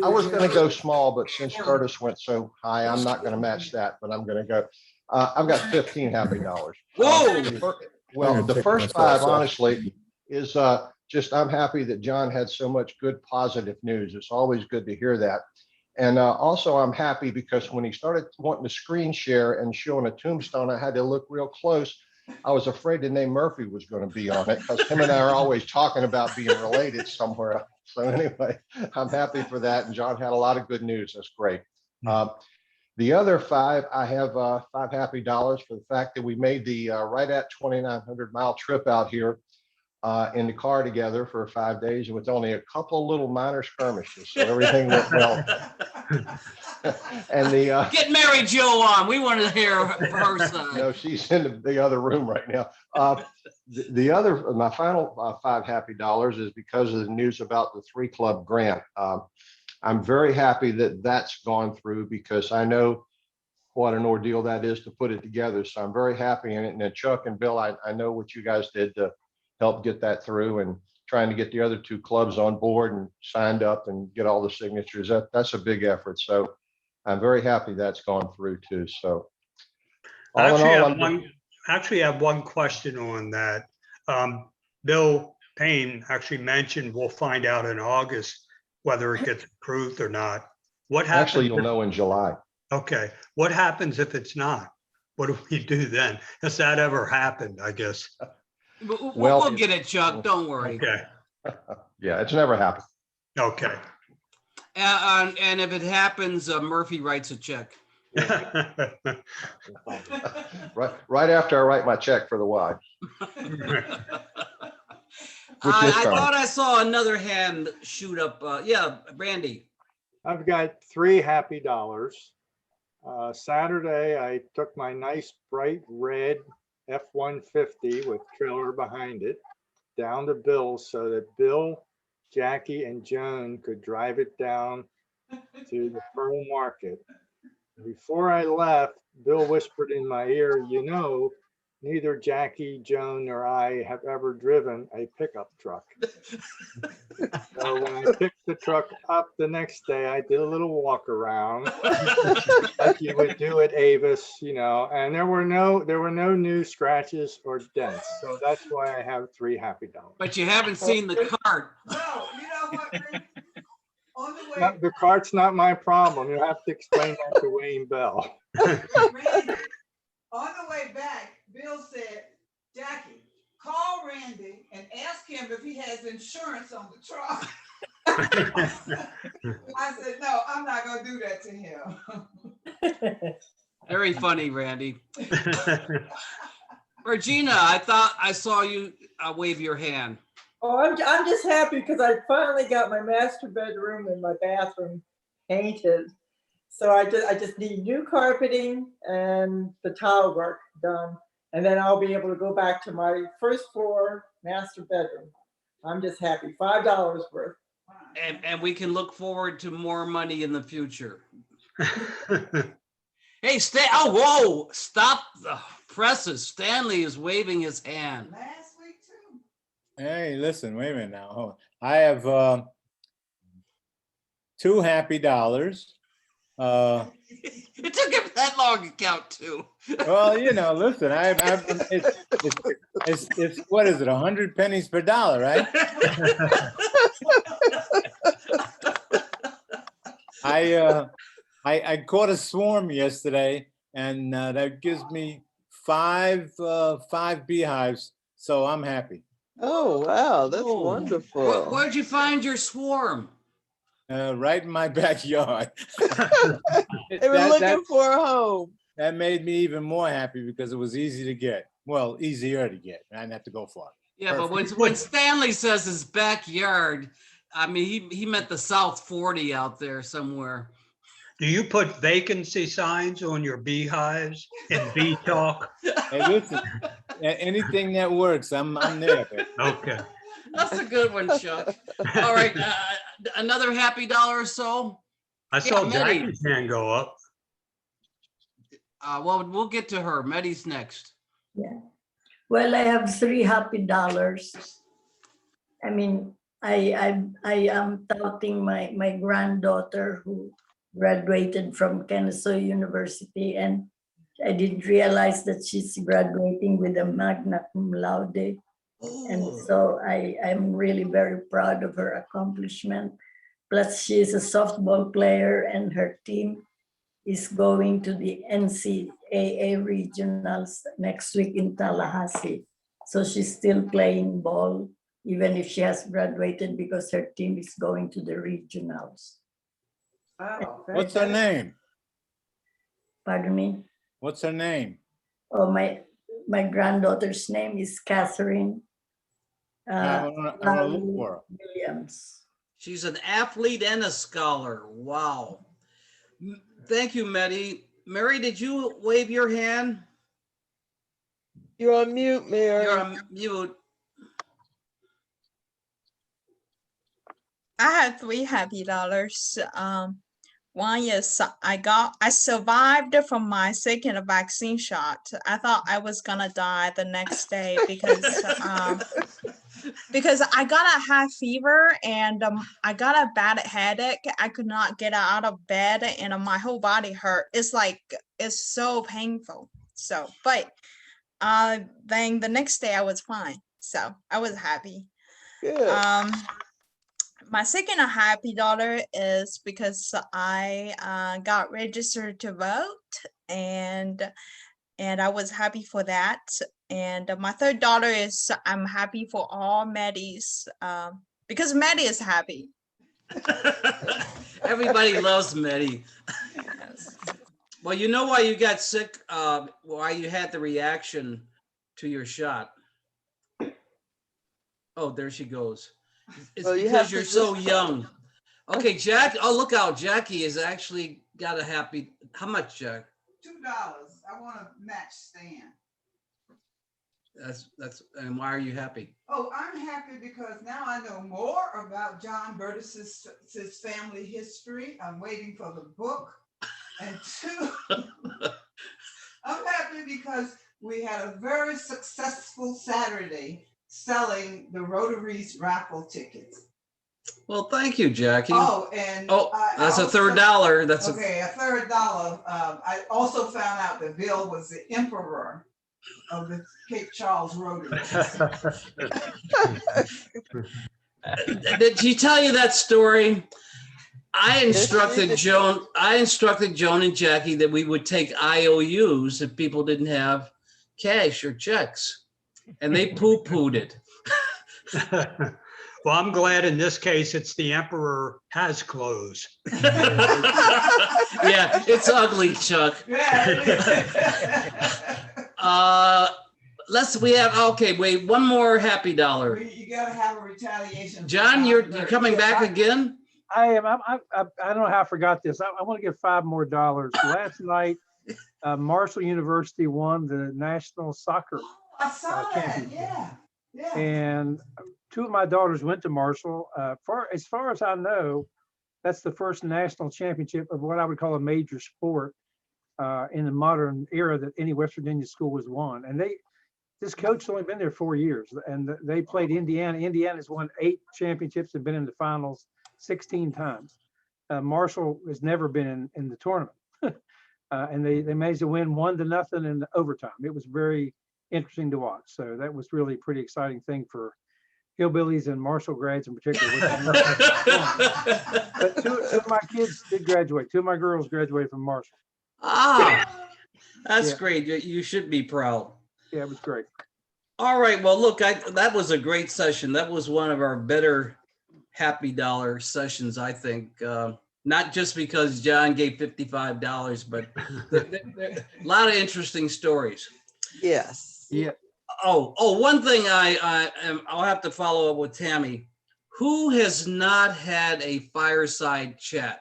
P: I was going to go small, but since Curtis went so high, I'm not going to match that, but I'm going to go. I've got 15 happy dollars.
A: Whoa!
P: Well, the first 5, honestly, is just I'm happy that John had so much good positive news. It's always good to hear that. And also, I'm happy because when he started wanting to screen share and showing a tombstone, I had to look real close. I was afraid the name Murphy was going to be on it because him and I are always talking about being related somewhere. So anyway, I'm happy for that. And John had a lot of good news. That's great. The other 5, I have 5 happy dollars for the fact that we made the right at 2,900-mile trip out here in the car together for 5 days with only a couple little minor skirmishes. So everything went well. And the
A: Get Mary Jo on. We want to hear her side.
P: no, she's in the other room right now. My final 5 happy dollars is because of the news about the 3 Club grant. I'm very happy that that's gone through because I know what an ordeal that is to put it together. So I'm very happy in it. And then Chuck and Bill, I know what you guys did to help get that through and trying to get the other 2 clubs on board and signed up and get all the signatures. That's a big effort. So I'm very happy that's gone through too. So
E: I actually have one question on that. Bill Payne actually mentioned we'll find out in August whether it gets approved or not. What happens?
P: Actually, you'll know in July.
E: Okay. What happens if it's not? What do we do then? Has that ever happened, I guess?
A: We'll get it, Chuck. Don't worry.
E: Okay.
P: Yeah, it's never happened.
E: Okay.
A: And if it happens, Murphy writes a check.
P: Right after I write my check for the Y.
A: I thought I saw another hand shoot up. Yeah, Randy.
H: I've got 3 happy dollars. Saturday, I took my nice bright red F-150 with trailer behind it down to Bill's so that Bill, Jackie, and Joan could drive it down to the Pearl Market. Before I left, Bill whispered in my ear, you know, neither Jackie, Joan, nor I have ever driven a pickup truck. So when I picked the truck up the next day, I did a little walk around like you would do at Avis, you know, and there were no new scratches or dents. So that's why I have 3 happy dollars.
A: But you haven't seen the cart.
I: No, you know what, Rick? On the way,
H: The cart's not my problem. You'll have to explain that to Wayne Bell.
I: Randy, on the way back, Bill said, Jackie, call Randy and ask him if he has insurance on the truck. I said, no, I'm not gonna do that to him.
A: Very funny, Randy. Regina, I thought I saw you wave your hand.
Q: Oh, I'm just happy because I finally got my master bedroom and my bathroom painted. So I just need new carpeting and the tile work done. And then I'll be able to go back to my first floor master bedroom. I'm just happy. $5 worth.
A: And we can look forward to more money in the future. Hey, whoa, stop the presses. Stanley is waving his hand.
I: Last week too.
D: Hey, listen, wait a minute now. Hold on. I have 2 happy dollars.
A: It took him that long to count 2.
D: Well, you know, listen, it's what is it, 100 pennies per dollar, right? I caught a swarm yesterday, and that gives me 5 beehives, so I'm happy.
F: Oh, wow, that's wonderful.
A: Where'd you find your swarm?
D: Right in my backyard.
F: They were looking for a home.
D: That made me even more happy because it was easy to get. Well, easier to get. I didn't have to go far.
A: Yeah, but when Stanley says his backyard, I mean, he meant the South 40 out there somewhere.
E: Do you put vacancy signs on your beehives in bee talk?
D: Hey, listen, anything that works, I'm there. Baby.
E: Okay.
A: That's a good one, Chuck. All right, another happy dollar or so.
E: I saw
A: Maddie.
E: Jackie's hand go up.
A: Well, we'll get to her. Maddie's next.
M: Yeah. Well, I have $3 happy. I mean, I am touting my granddaughter who graduated from Kennesaw University, and I didn't realize that she's graduating with a magna cum laude. And so I'm really very proud of her accomplishment. Plus, she is a softball player, and her team is going to the NCAA regionals next week in Tallahassee. So she's still playing ball, even if she has graduated, because her team is going to the regionals.
Q: Wow.
D: What's her name?
M: Pardon me?
D: What's her name?
M: Oh, my granddaughter's name is Catherine
D: I wanna look for her.
M: Williams.
A: She's an athlete and a scholar. Wow. Thank you, Maddie. Mary, did you wave your hand?
F: You're on mute, Mary.
A: You're on mute.
R: I had $3 happy. One is I survived from my second vaccine shot. I thought I was gonna die the next day because I got a high fever and I got a bad headache. I could not get out of bed and my whole body hurt. It's so painful. So, but then the next day I was fine. So I was happy.
F: Good.
R: My second happy dollar is because I got registered to vote and I was happy for that. And my third dollar is I'm happy for all Maddies because Maddie is happy.
A: Everybody loves Maddie.
R: Yes.
A: Well, you know why you got sick, why you had the reaction to your shot. Oh, there she goes. It's
F: Well, you
A: because
F: have to
A: you're so
F: just-
A: young. Okay, Jack. Oh, look out. Jackie has actually got a happy. How much, Jack?
I: $2. I want to match Stan.
A: That's and why are you happy?
I: Oh, I'm happy because now I know more about John Burtis's family history. I'm waiting for the book. And two, I'm happy because we had a very successful Saturday selling the Rotary's raffle tickets.
A: Well, thank you, Jackie.
I: Oh, and
A: that's
I: I
A: a third
I: also-
A: dollar. That's
I: okay, a $3. I also found out that Bill was the emperor of the Cape Charles Rotary.
A: Did she tell you that story? I instructed Joan and Jackie that we would take IOUs if people didn't have cash or checks, and they poo-pooed it.
E: Well, I'm glad in this case, it's the emperor has clothes.
A: Yeah, it's ugly, Chuck. Wait, one more happy dollar.
I: You gotta have a retaliation.
A: John, you're coming back again?
B: I am. I don't know how I forgot this. I want to give $5 more. Last night, Marshall University won the national soccer
I: I saw that,
B: championship.
I: yeah.
B: And two of my daughters went to Marshall. As far as I know, that's the first national championship of what I would call a major sport in the modern era that any West Virginia school has won. And this coach has only been there 4 years, and they played Indiana. Indiana's won 8 championships and been in the finals 16 times. Marshall has never been in the tournament. And they managed to win 1-0 in overtime. It was very interesting to watch. So that was really a pretty exciting thing for hillbillies and Marshall grads in particular. But two of my kids did graduate. 2 of my girls graduated from Marshall.
A: That's
B: Yeah.
A: great. You should be proud.
B: Yeah, it was great.
A: All right. Well, look, that was a great session. That was one of our better happy dollar sessions, I think. Not just because John gave $55, but a lot of interesting stories.
F: Yes.
B: Yeah.
A: Oh, one thing I'll have to follow up with Tammy. Who has not had a fireside chat?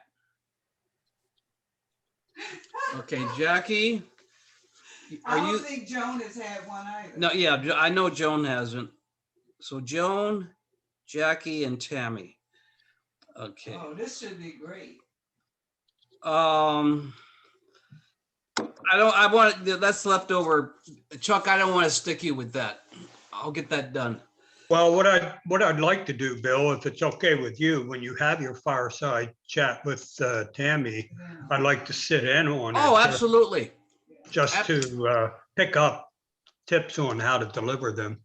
A: Okay, Jackie.
I: I don't think Joan has had one either.
A: No, yeah, I know Joan hasn't. So Joan, Jackie and Tammy. Okay.
I: Oh, this should be great.
A: That's left over. Chuck, I don't want to stick you with that. I'll get that done.
E: Well, what I'd like to do, Bill, if it's okay with you, when you have your fireside chat with Tammy, I'd like to sit in on it.
A: Oh, absolutely.
E: Just to pick up tips on how to deliver them.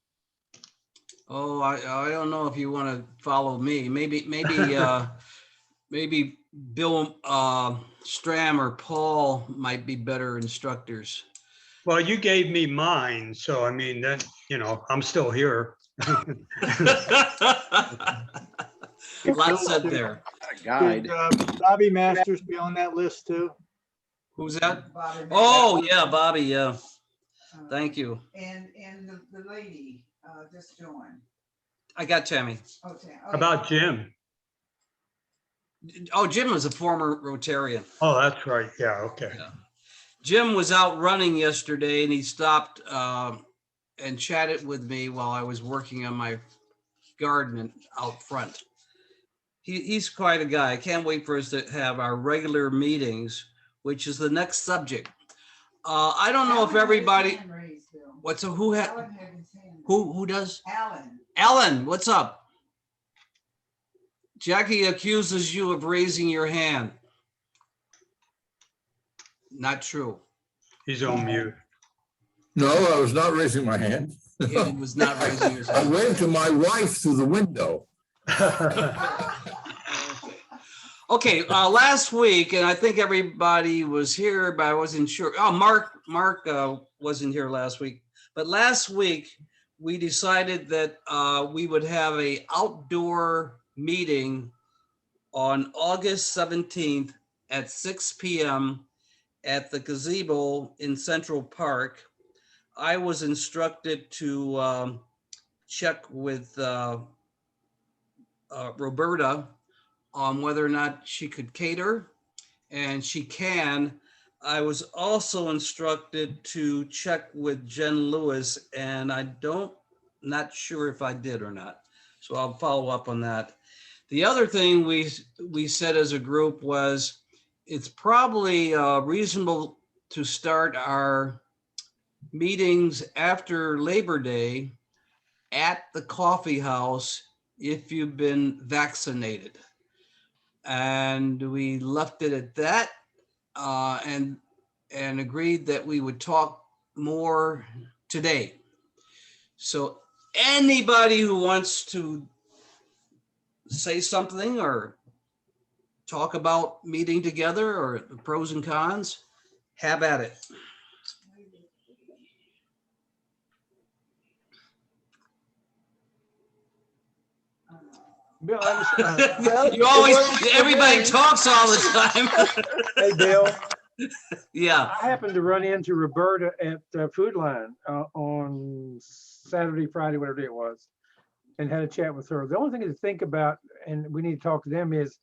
A: Oh, I don't know if you want to follow me. Maybe maybe Bill Stram or Paul might be better instructors.
E: Well, you gave me mine, so I mean, then, I'm still here.
A: Lots said there.
H: Should, Bobby Masters be on that list too?
A: Who's that? Oh, yeah, Bobby, yeah. Thank you.
I: And the lady just joined.
A: I got Tammy.
I: Okay.
E: About Jim?
A: Oh, Jim was a former Rotarian.
E: Oh, that's right. Yeah, okay.
A: Yeah. Jim was out running yesterday and he stopped and chatted with me while I was working on my garden out front. He's quite a guy. I can't wait for us to have our regular meetings, which is the next subject. I don't know if everybody. What's a who does?
I: Alan.
A: Alan, what's up? Jackie accuses you of raising your hand. Not true.
E: He's on mute.
O: No, I was not raising my hand.
A: He was not raising his
O: I
A: hand.
O: waved to my wife through the window.
A: Okay, last week, and I think everybody was here, but I wasn't sure. Oh, Mark wasn't here last week. But last week, we decided that we would have a outdoor meeting on August 17th at 6 p.m. at the gazebo in Central Park. I was instructed to check with Roberta on whether or not she could cater, and she can. I was also instructed to check with Jen Lewis, and not sure if I did or not. So I'll follow up on that. The other thing we said as a group was it's probably reasonable to start our meetings after Labor Day at the coffee house if you've been vaccinated. And we left it at that and agreed that we would talk more today. So anybody who wants to say something or talk about meeting together or the pros and cons, have at it.
B: Bill,
A: everybody talks all the time.
B: Hey, Bill.
A: Yeah.
B: I happened to run into Roberta at Food Line on Saturday, Friday, whatever day it was, and had a chat with her. The only thing to think about, and we need to talk to them, is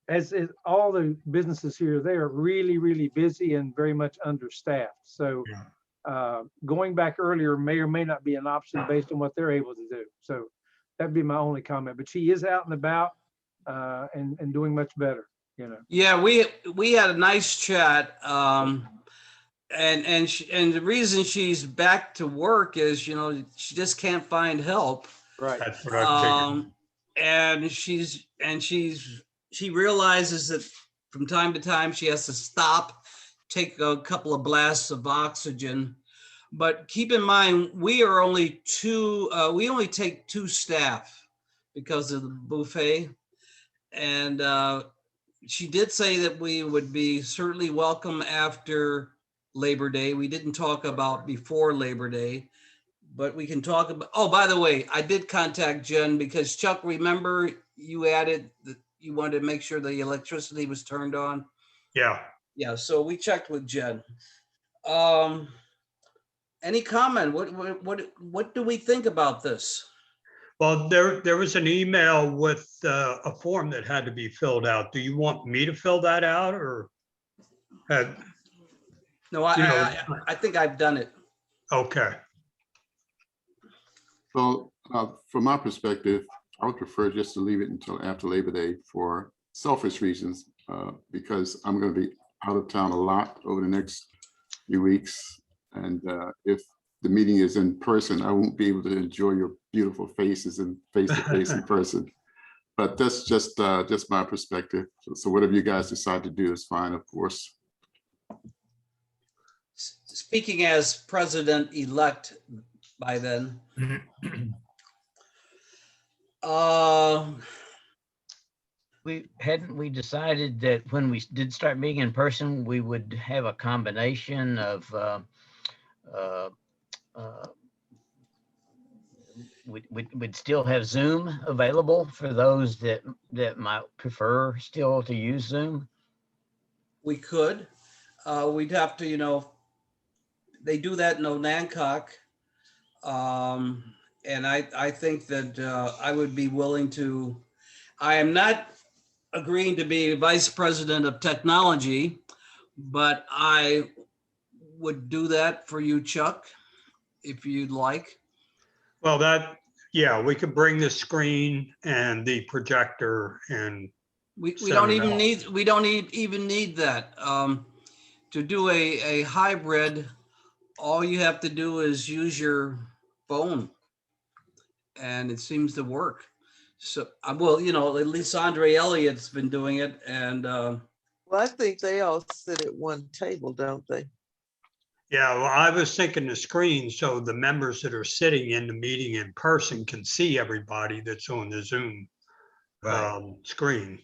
B: as all the businesses here, they are really, really busy and very much understaffed. So going back earlier may or may not be an option based on what they're able to do. So that'd be my only comment. But she is out and about and doing much better.
A: Yeah, we had a nice chat, and the reason she's back to work is she just can't find help.
B: Right.
E: That's what I figured.
A: And she realizes that from time to time she has to stop, take a couple of blasts of oxygen. But keep in mind, we only take 2 staff because of the buffet, and she did say that we would be certainly welcome after Labor Day. We didn't talk about before Labor Day, but we can talk about, oh, by the way, I did contact Jen because Chuck, remember you added that you wanted to make sure the electricity was turned on?
E: Yeah.
A: Yeah, so we checked with Jen. Any comment? What do we think about this?
E: Well, there was an email with a form that had to be filled out. Do you want me to fill that out or?
A: No, I think I've done it.
E: Okay.
C: Well, from my perspective, I would prefer just to leave it until after Labor Day for selfish reasons, because I'm going to be out of town a lot over the next few weeks. And if the meeting is in person, I won't be able to enjoy your beautiful faces and face to face in person. But that's just my perspective. So whatever you guys decide to do is fine, of course.
A: Speaking as president-elect by then,
N: we decided that when we did start meeting in person, we would have a combination of we'd still have Zoom available for those that might prefer still to use Zoom.
A: we could. We'd have to, they do that in Onancock. And I think that I would be willing to, I am not agreeing to be vice president of technology, but I would do that for you, Chuck, if you'd like.
E: Well, yeah, we could bring the screen and the projector and
A: We
E: set
A: don't
E: it
A: even
E: up.
A: even need that. To do a hybrid, all you have to do is use your phone, and it seems to work. So, well, at least Andre Elliott's been doing it, and
F: Well, I think they all sit at one table, don't they?
E: Yeah, well, I was thinking the screen so the members that are sitting in the meeting in person can see everybody that's on the Zoom screen.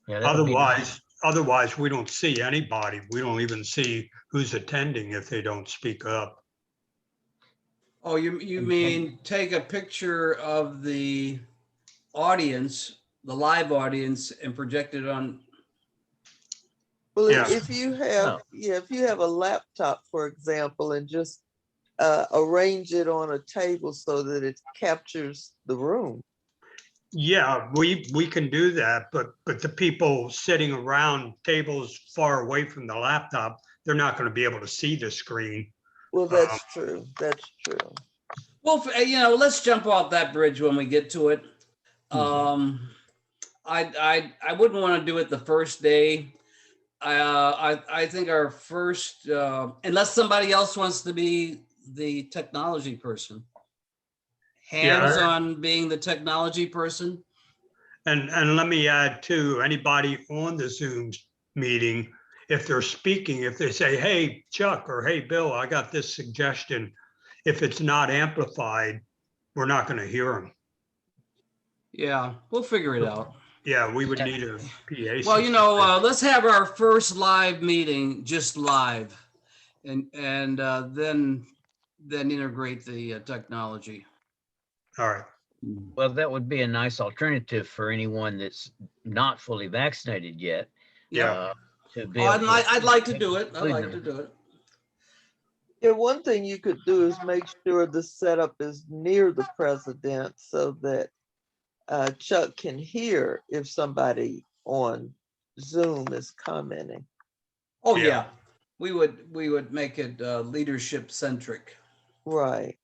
N: Yeah, that would be nice.
E: Otherwise, we don't see anybody. We don't even see who's attending if they don't speak up.
A: oh, you mean take a picture of the audience, the live audience, and project it on?
F: Well,
E: Yeah.
F: if you have, if you have a laptop, for example, and just arrange it on a table so that it captures the room.
E: Yeah, we can do that, but the people sitting around tables far away from the laptop, they're not going to be able to see the screen.
F: Well, that's true. That's true.
A: Well, let's jump off that bridge when we get to it. I wouldn't want to do it the first day. I think our first, unless somebody else wants to be the technology person, hands on being the technology person.
E: And let me add too, anybody on the Zoom meeting, if they're speaking, if they say, hey, Chuck, or hey, Bill, I got this suggestion. If it's not amplified, we're not going to hear them.
A: Yeah, we'll figure it out.
E: Yeah, we would need a PA.
A: Well, let's have our first live meeting just live, and then integrate the technology.
E: All right.
N: Well, that would be a nice alternative for anyone that's not fully vaccinated yet.
A: Yeah.
F: I'd
A: like to do it. I'd like to do it.
F: Yeah, one thing you could do is make sure the setup is near the president so that Chuck can hear if somebody on Zoom is commenting.
A: Oh yeah, we would make it leadership centric.
F: Right.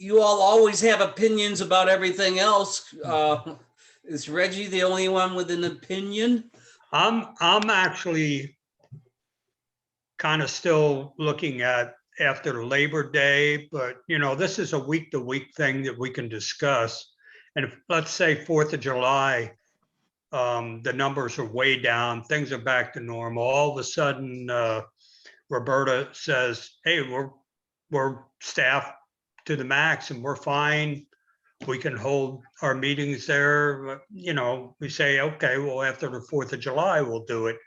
A: You all always have opinions about everything else. Is Reggie the only one with an opinion?
E: I'm actually kind of still looking at after Labor Day, but this is a week-to-week thing that we can discuss. And if, let's say 4th of July, the numbers are way down, things are back to normal. All of a sudden, Roberta says, hey, we're staffed to the max and we're fine. We can hold our meetings there. We say, okay, well, after the 4th of July, we'll do it.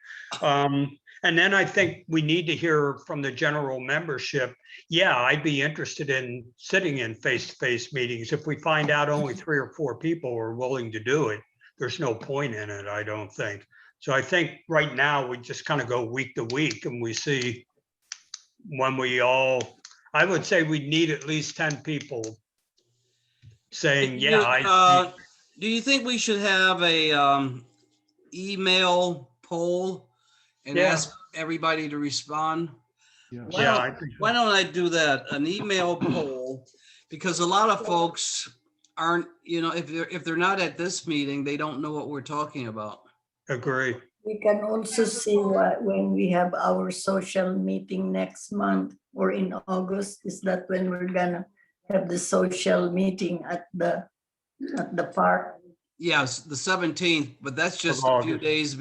E: And then I think we need to hear from the general membership. Yeah, I'd be interested in sitting in face-to-face meetings. If we find out only 3 or 4 people are willing to do it, there's no point in it, I don't think. So I think right now we just kind of go week to week and we see when I would say we need at least 10 people saying, yeah.
A: Do you think we should have a email poll and ask everybody to respond? Why
E: Yeah,
A: don't,
E: I think
A: why don't I do that? An email poll, because a lot of folks aren't, if they're not at this meeting, they don't know what we're talking about.
E: agree.
M: We can also see when we have our social meeting next month or in August. Is that when we're gonna have the social meeting at the park?
A: Yes, the 17th, but that's just a few days.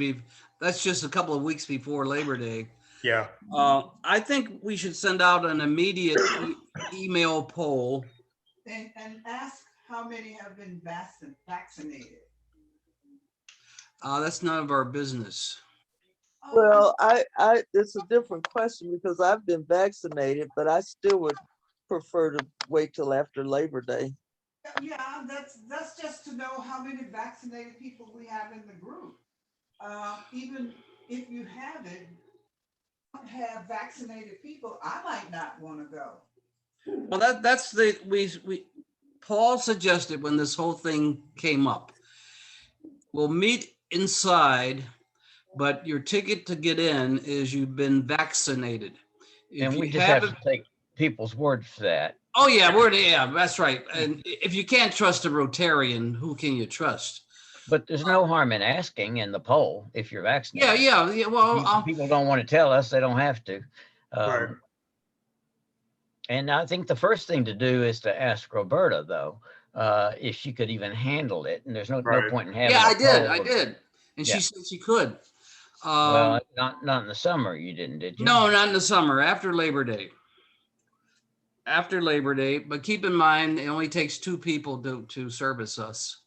A: That's just a couple of weeks before Labor Day.
E: Yeah.
A: I think we should send out an immediate email poll.
I: And ask how many have been vaccinated.
A: That's none of our business.
F: Well, it's a different question because I've been vaccinated, but I still would prefer to wait till after Labor Day.
I: Yeah, that's just to know how many vaccinated people we have in the group. Even if you haven't have vaccinated people, I might not want to go.
A: Well, we Paul suggested when this whole thing came up, we'll meet inside, but your ticket to get in is you've been vaccinated. If
N: And we
A: you
N: just have
A: haven't,
N: to take people's word for that.
A: oh yeah, that's right. And if you can't trust a Rotarian, who can you trust?
N: But there's no harm in asking in the poll if you're vaccinated.
A: Yeah. Well,
N: people don't want to tell us, they don't have to.
E: Right.
N: And I think the first thing to do is to ask Roberta, though, if she could even handle it. And there's no point in having.
A: Yeah,
N: a
A: I
N: poll.
A: did, and
N: Yeah.
A: she said she could.
N: Well, not in the summer, you didn't, did you?
A: No, not in the summer. After Labor Day. After Labor Day, but keep in mind it only takes 2 people to service us.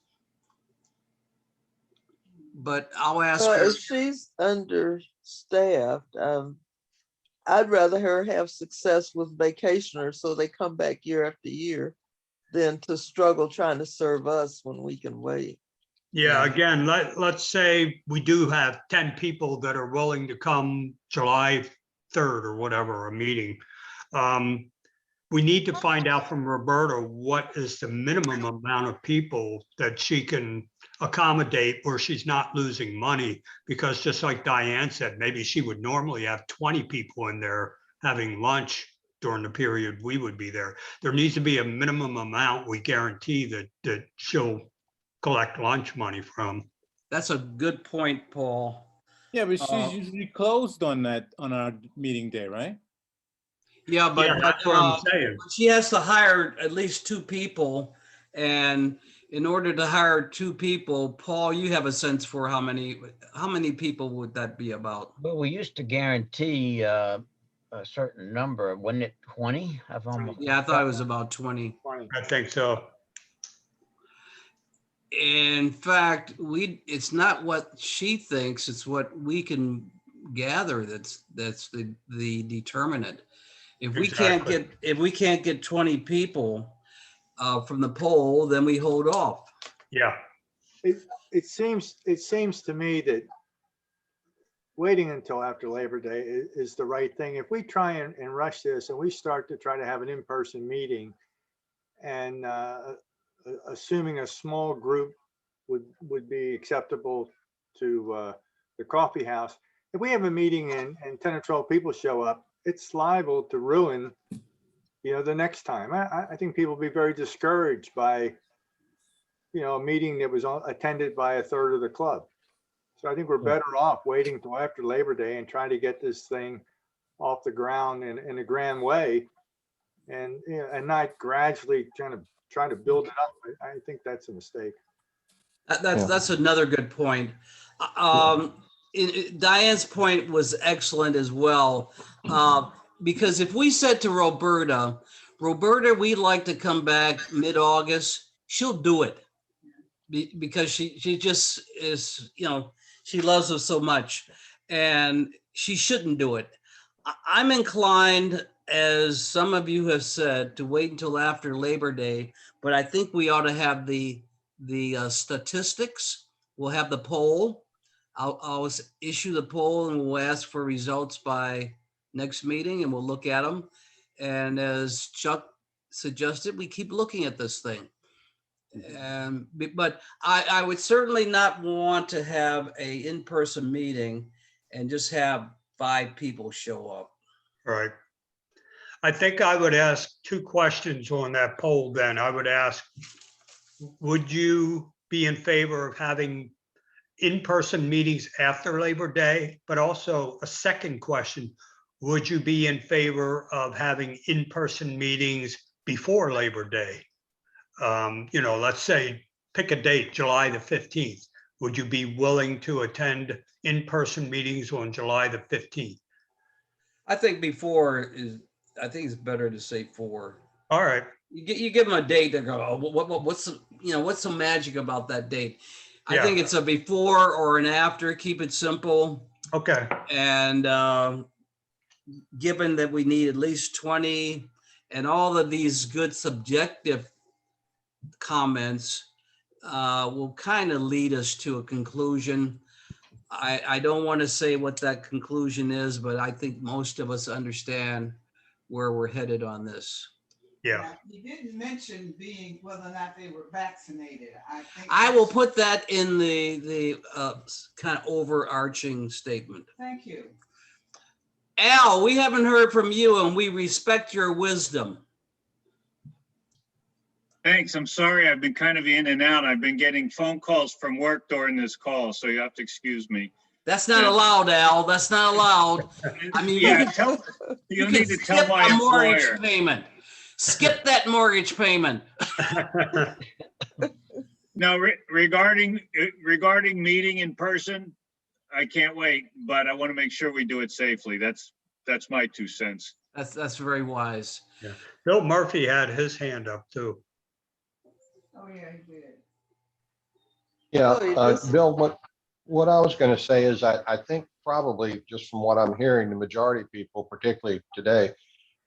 A: But I'll ask her.
F: If she's understaffed, I'd rather her have success with vacationers so they come back year after year than to struggle trying to serve us when we can wait.
E: Yeah, again, let's say we do have 10 people that are willing to come July 3rd or whatever, a meeting. We need to find out from Roberta what is the minimum amount of people that she can accommodate where she's not losing money. Because just like Diane said, maybe she would normally have 20 people in there having lunch during the period we would be there. There needs to be a minimum amount we guarantee that she'll collect lunch money from.
A: That's a good point, Paul.
D: Yeah, but she's usually closed on our meeting day, right?
A: Yeah, but
E: that's what I'm saying.
A: She has to hire at least 2 people, and in order to hire 2 people, Paul, you have a sense for how many people would that be about?
N: Well, we used to guarantee a certain number, wasn't it 20?
A: Yeah, I thought it was about 20.
E: I think so.
A: In fact, it's not what she thinks, it's what we can gather that's the determinant. If we can't get 20 people from the poll, then we hold off.
E: Yeah.
H: It seems to me that waiting until after Labor Day is the right thing. If we try and rush this and we start to try to have an in-person meeting and assuming a small group would be acceptable to the coffee house, if we have a meeting and 10 or 12 people show up, it's liable to ruin, the next time. I think people will be very discouraged by, a meeting that was attended by a third of the club. So I think we're better off waiting till after Labor Day and trying to get this thing off the ground in a grand way, and not gradually trying to build it up. I think that's a mistake.
A: That's another good point. Diane's point was excellent as well, because if we said to Roberta, we'd like to come back mid-August, she'll do it because she just is, she loves us so much, and she shouldn't do it. I'm inclined, as some of you have said, to wait until after Labor Day, but I think we ought to have the statistics. We'll have the poll. I'll issue the poll and we'll ask for results by next meeting and we'll look at them. And as Chuck suggested, we keep looking at this thing. But I would certainly not want to have a in-person meeting and just have 5 people show up.
E: Right. I think I would ask two questions on that poll then. I would ask, would you be in favor of having in-person meetings after Labor Day? But also a second question, would you be in favor of having in-person meetings before Labor Day? You know, let's say, pick a date, July the 15th. Would you be willing to attend in-person meetings on July the 15th?
A: I think before is, I think it's better to say 4.
E: All right.
A: You give them a date, they go, oh, what's the, you know, what's so magic about that date? I
E: Yeah.
A: think it's a before or an after, keep it simple.
E: Okay.
A: And given that we need at least 20 and all of these good subjective comments will kind of lead us to a conclusion. I don't want to say what that conclusion is, but I think most of us understand where we're headed on this.
E: Yeah.
I: You didn't mention being whether or not they were vaccinated.
A: I will put that in the kind of overarching statement.
I: Thank you.
A: Al, we haven't heard from you and we respect your wisdom.
S: Thanks. I'm sorry. I've been kind of in and out. I've been getting phone calls from work during this call, so you have to excuse me.
A: That's not allowed, Al. That's not allowed. I mean,
S: yeah, you need to tell my
A: mortgage
S: employer.
A: Payment. Skip that mortgage payment.
S: Now, regarding meeting in person, I can't wait, but I want to make sure we do it safely. That's my 2 cents.
A: That's very wise.
E: Yeah. Bill Murphy had his hand up too.
I: Oh, yeah, he did.
P: Yeah, Bill, what I was going to say is I think probably just from what I'm hearing, the majority of people, particularly today,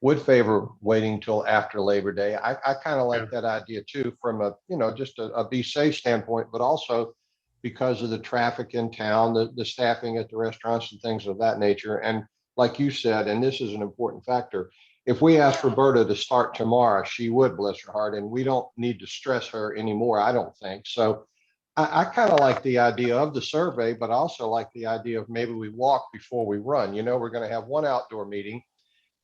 P: would favor waiting till after Labor Day. I kind of like that idea too, from a, you know, just a be safe standpoint, but also because of the traffic in town, the staffing at the restaurants and things of that nature. And like you said, and this is an important factor, if we asked Roberta to start tomorrow, she would, bless her heart, and we don't need to stress her anymore, I don't think. So I kind of like the idea of the survey, but also like the idea of maybe we walk before we run. You know, we're going to have one outdoor meeting,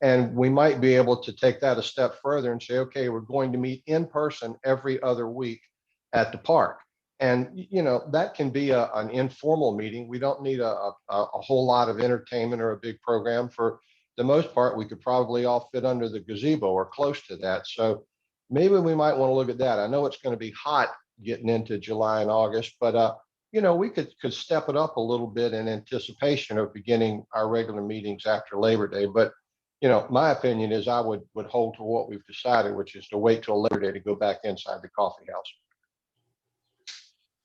P: and we might be able to take that a step further and say, okay, we're going to meet in person every other week at the park. And, you know, that can be an informal meeting. We don't need a whole lot of entertainment or a big program. For the most part, we could probably all fit under the gazebo or close to that. So maybe we might want to look at that. I know it's going to be hot getting into July and August, but you know, we could step it up a little bit in anticipation of beginning our regular meetings after Labor Day. But, you know, my opinion is I would hold to what we've decided, which is to wait till Labor Day to go back inside the coffee house.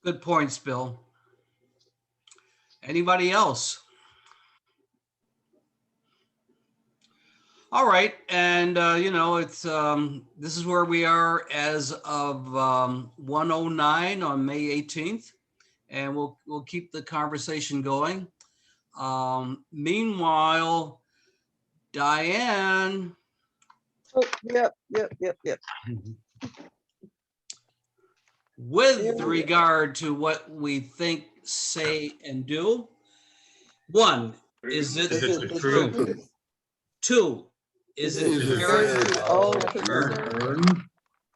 A: Good points, Bill. Anybody else? All right, and you know, it's this is where we are as of 1:09 on May 18th, and we'll keep the conversation going. Meanwhile, Diane.
F: Oh, yep.
A: With regard to what we think, say, and do, 1, is it the truth? 2, is it fair to all concerned?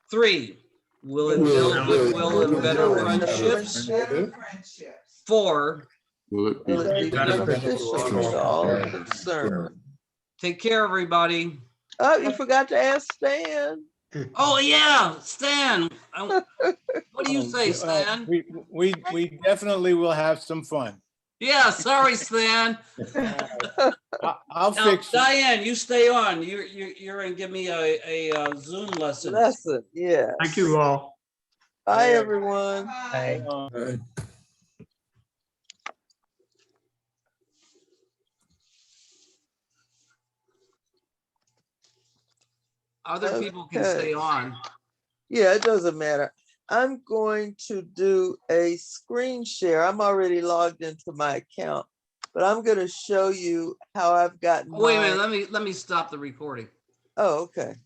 A: 3, will it build goodwill and better friendships? 4,
C: Will it be
F: beneficial to all concerned?
A: Take care, everybody.
F: Oh, you forgot to ask Stan.
A: Oh yeah, Stan. What do you say, Stan?
D: We definitely will have some fun.
A: Yeah, sorry, Stan.
D: I'll
A: Now,
D: fix it.
A: Diane, you stay on. You're gonna give me a Zoom lesson.
F: Yeah.
E: Thank you all.
F: Bye, everyone.
N: Bye.
A: Other people can
F: Okay.
A: stay on.
F: Yeah, it doesn't matter. I'm going to do a screen share. I'm already logged into my account, but I'm going to show you how I've gotten.
A: Oh, wait a minute. Let me stop the recording.
F: Oh, okay.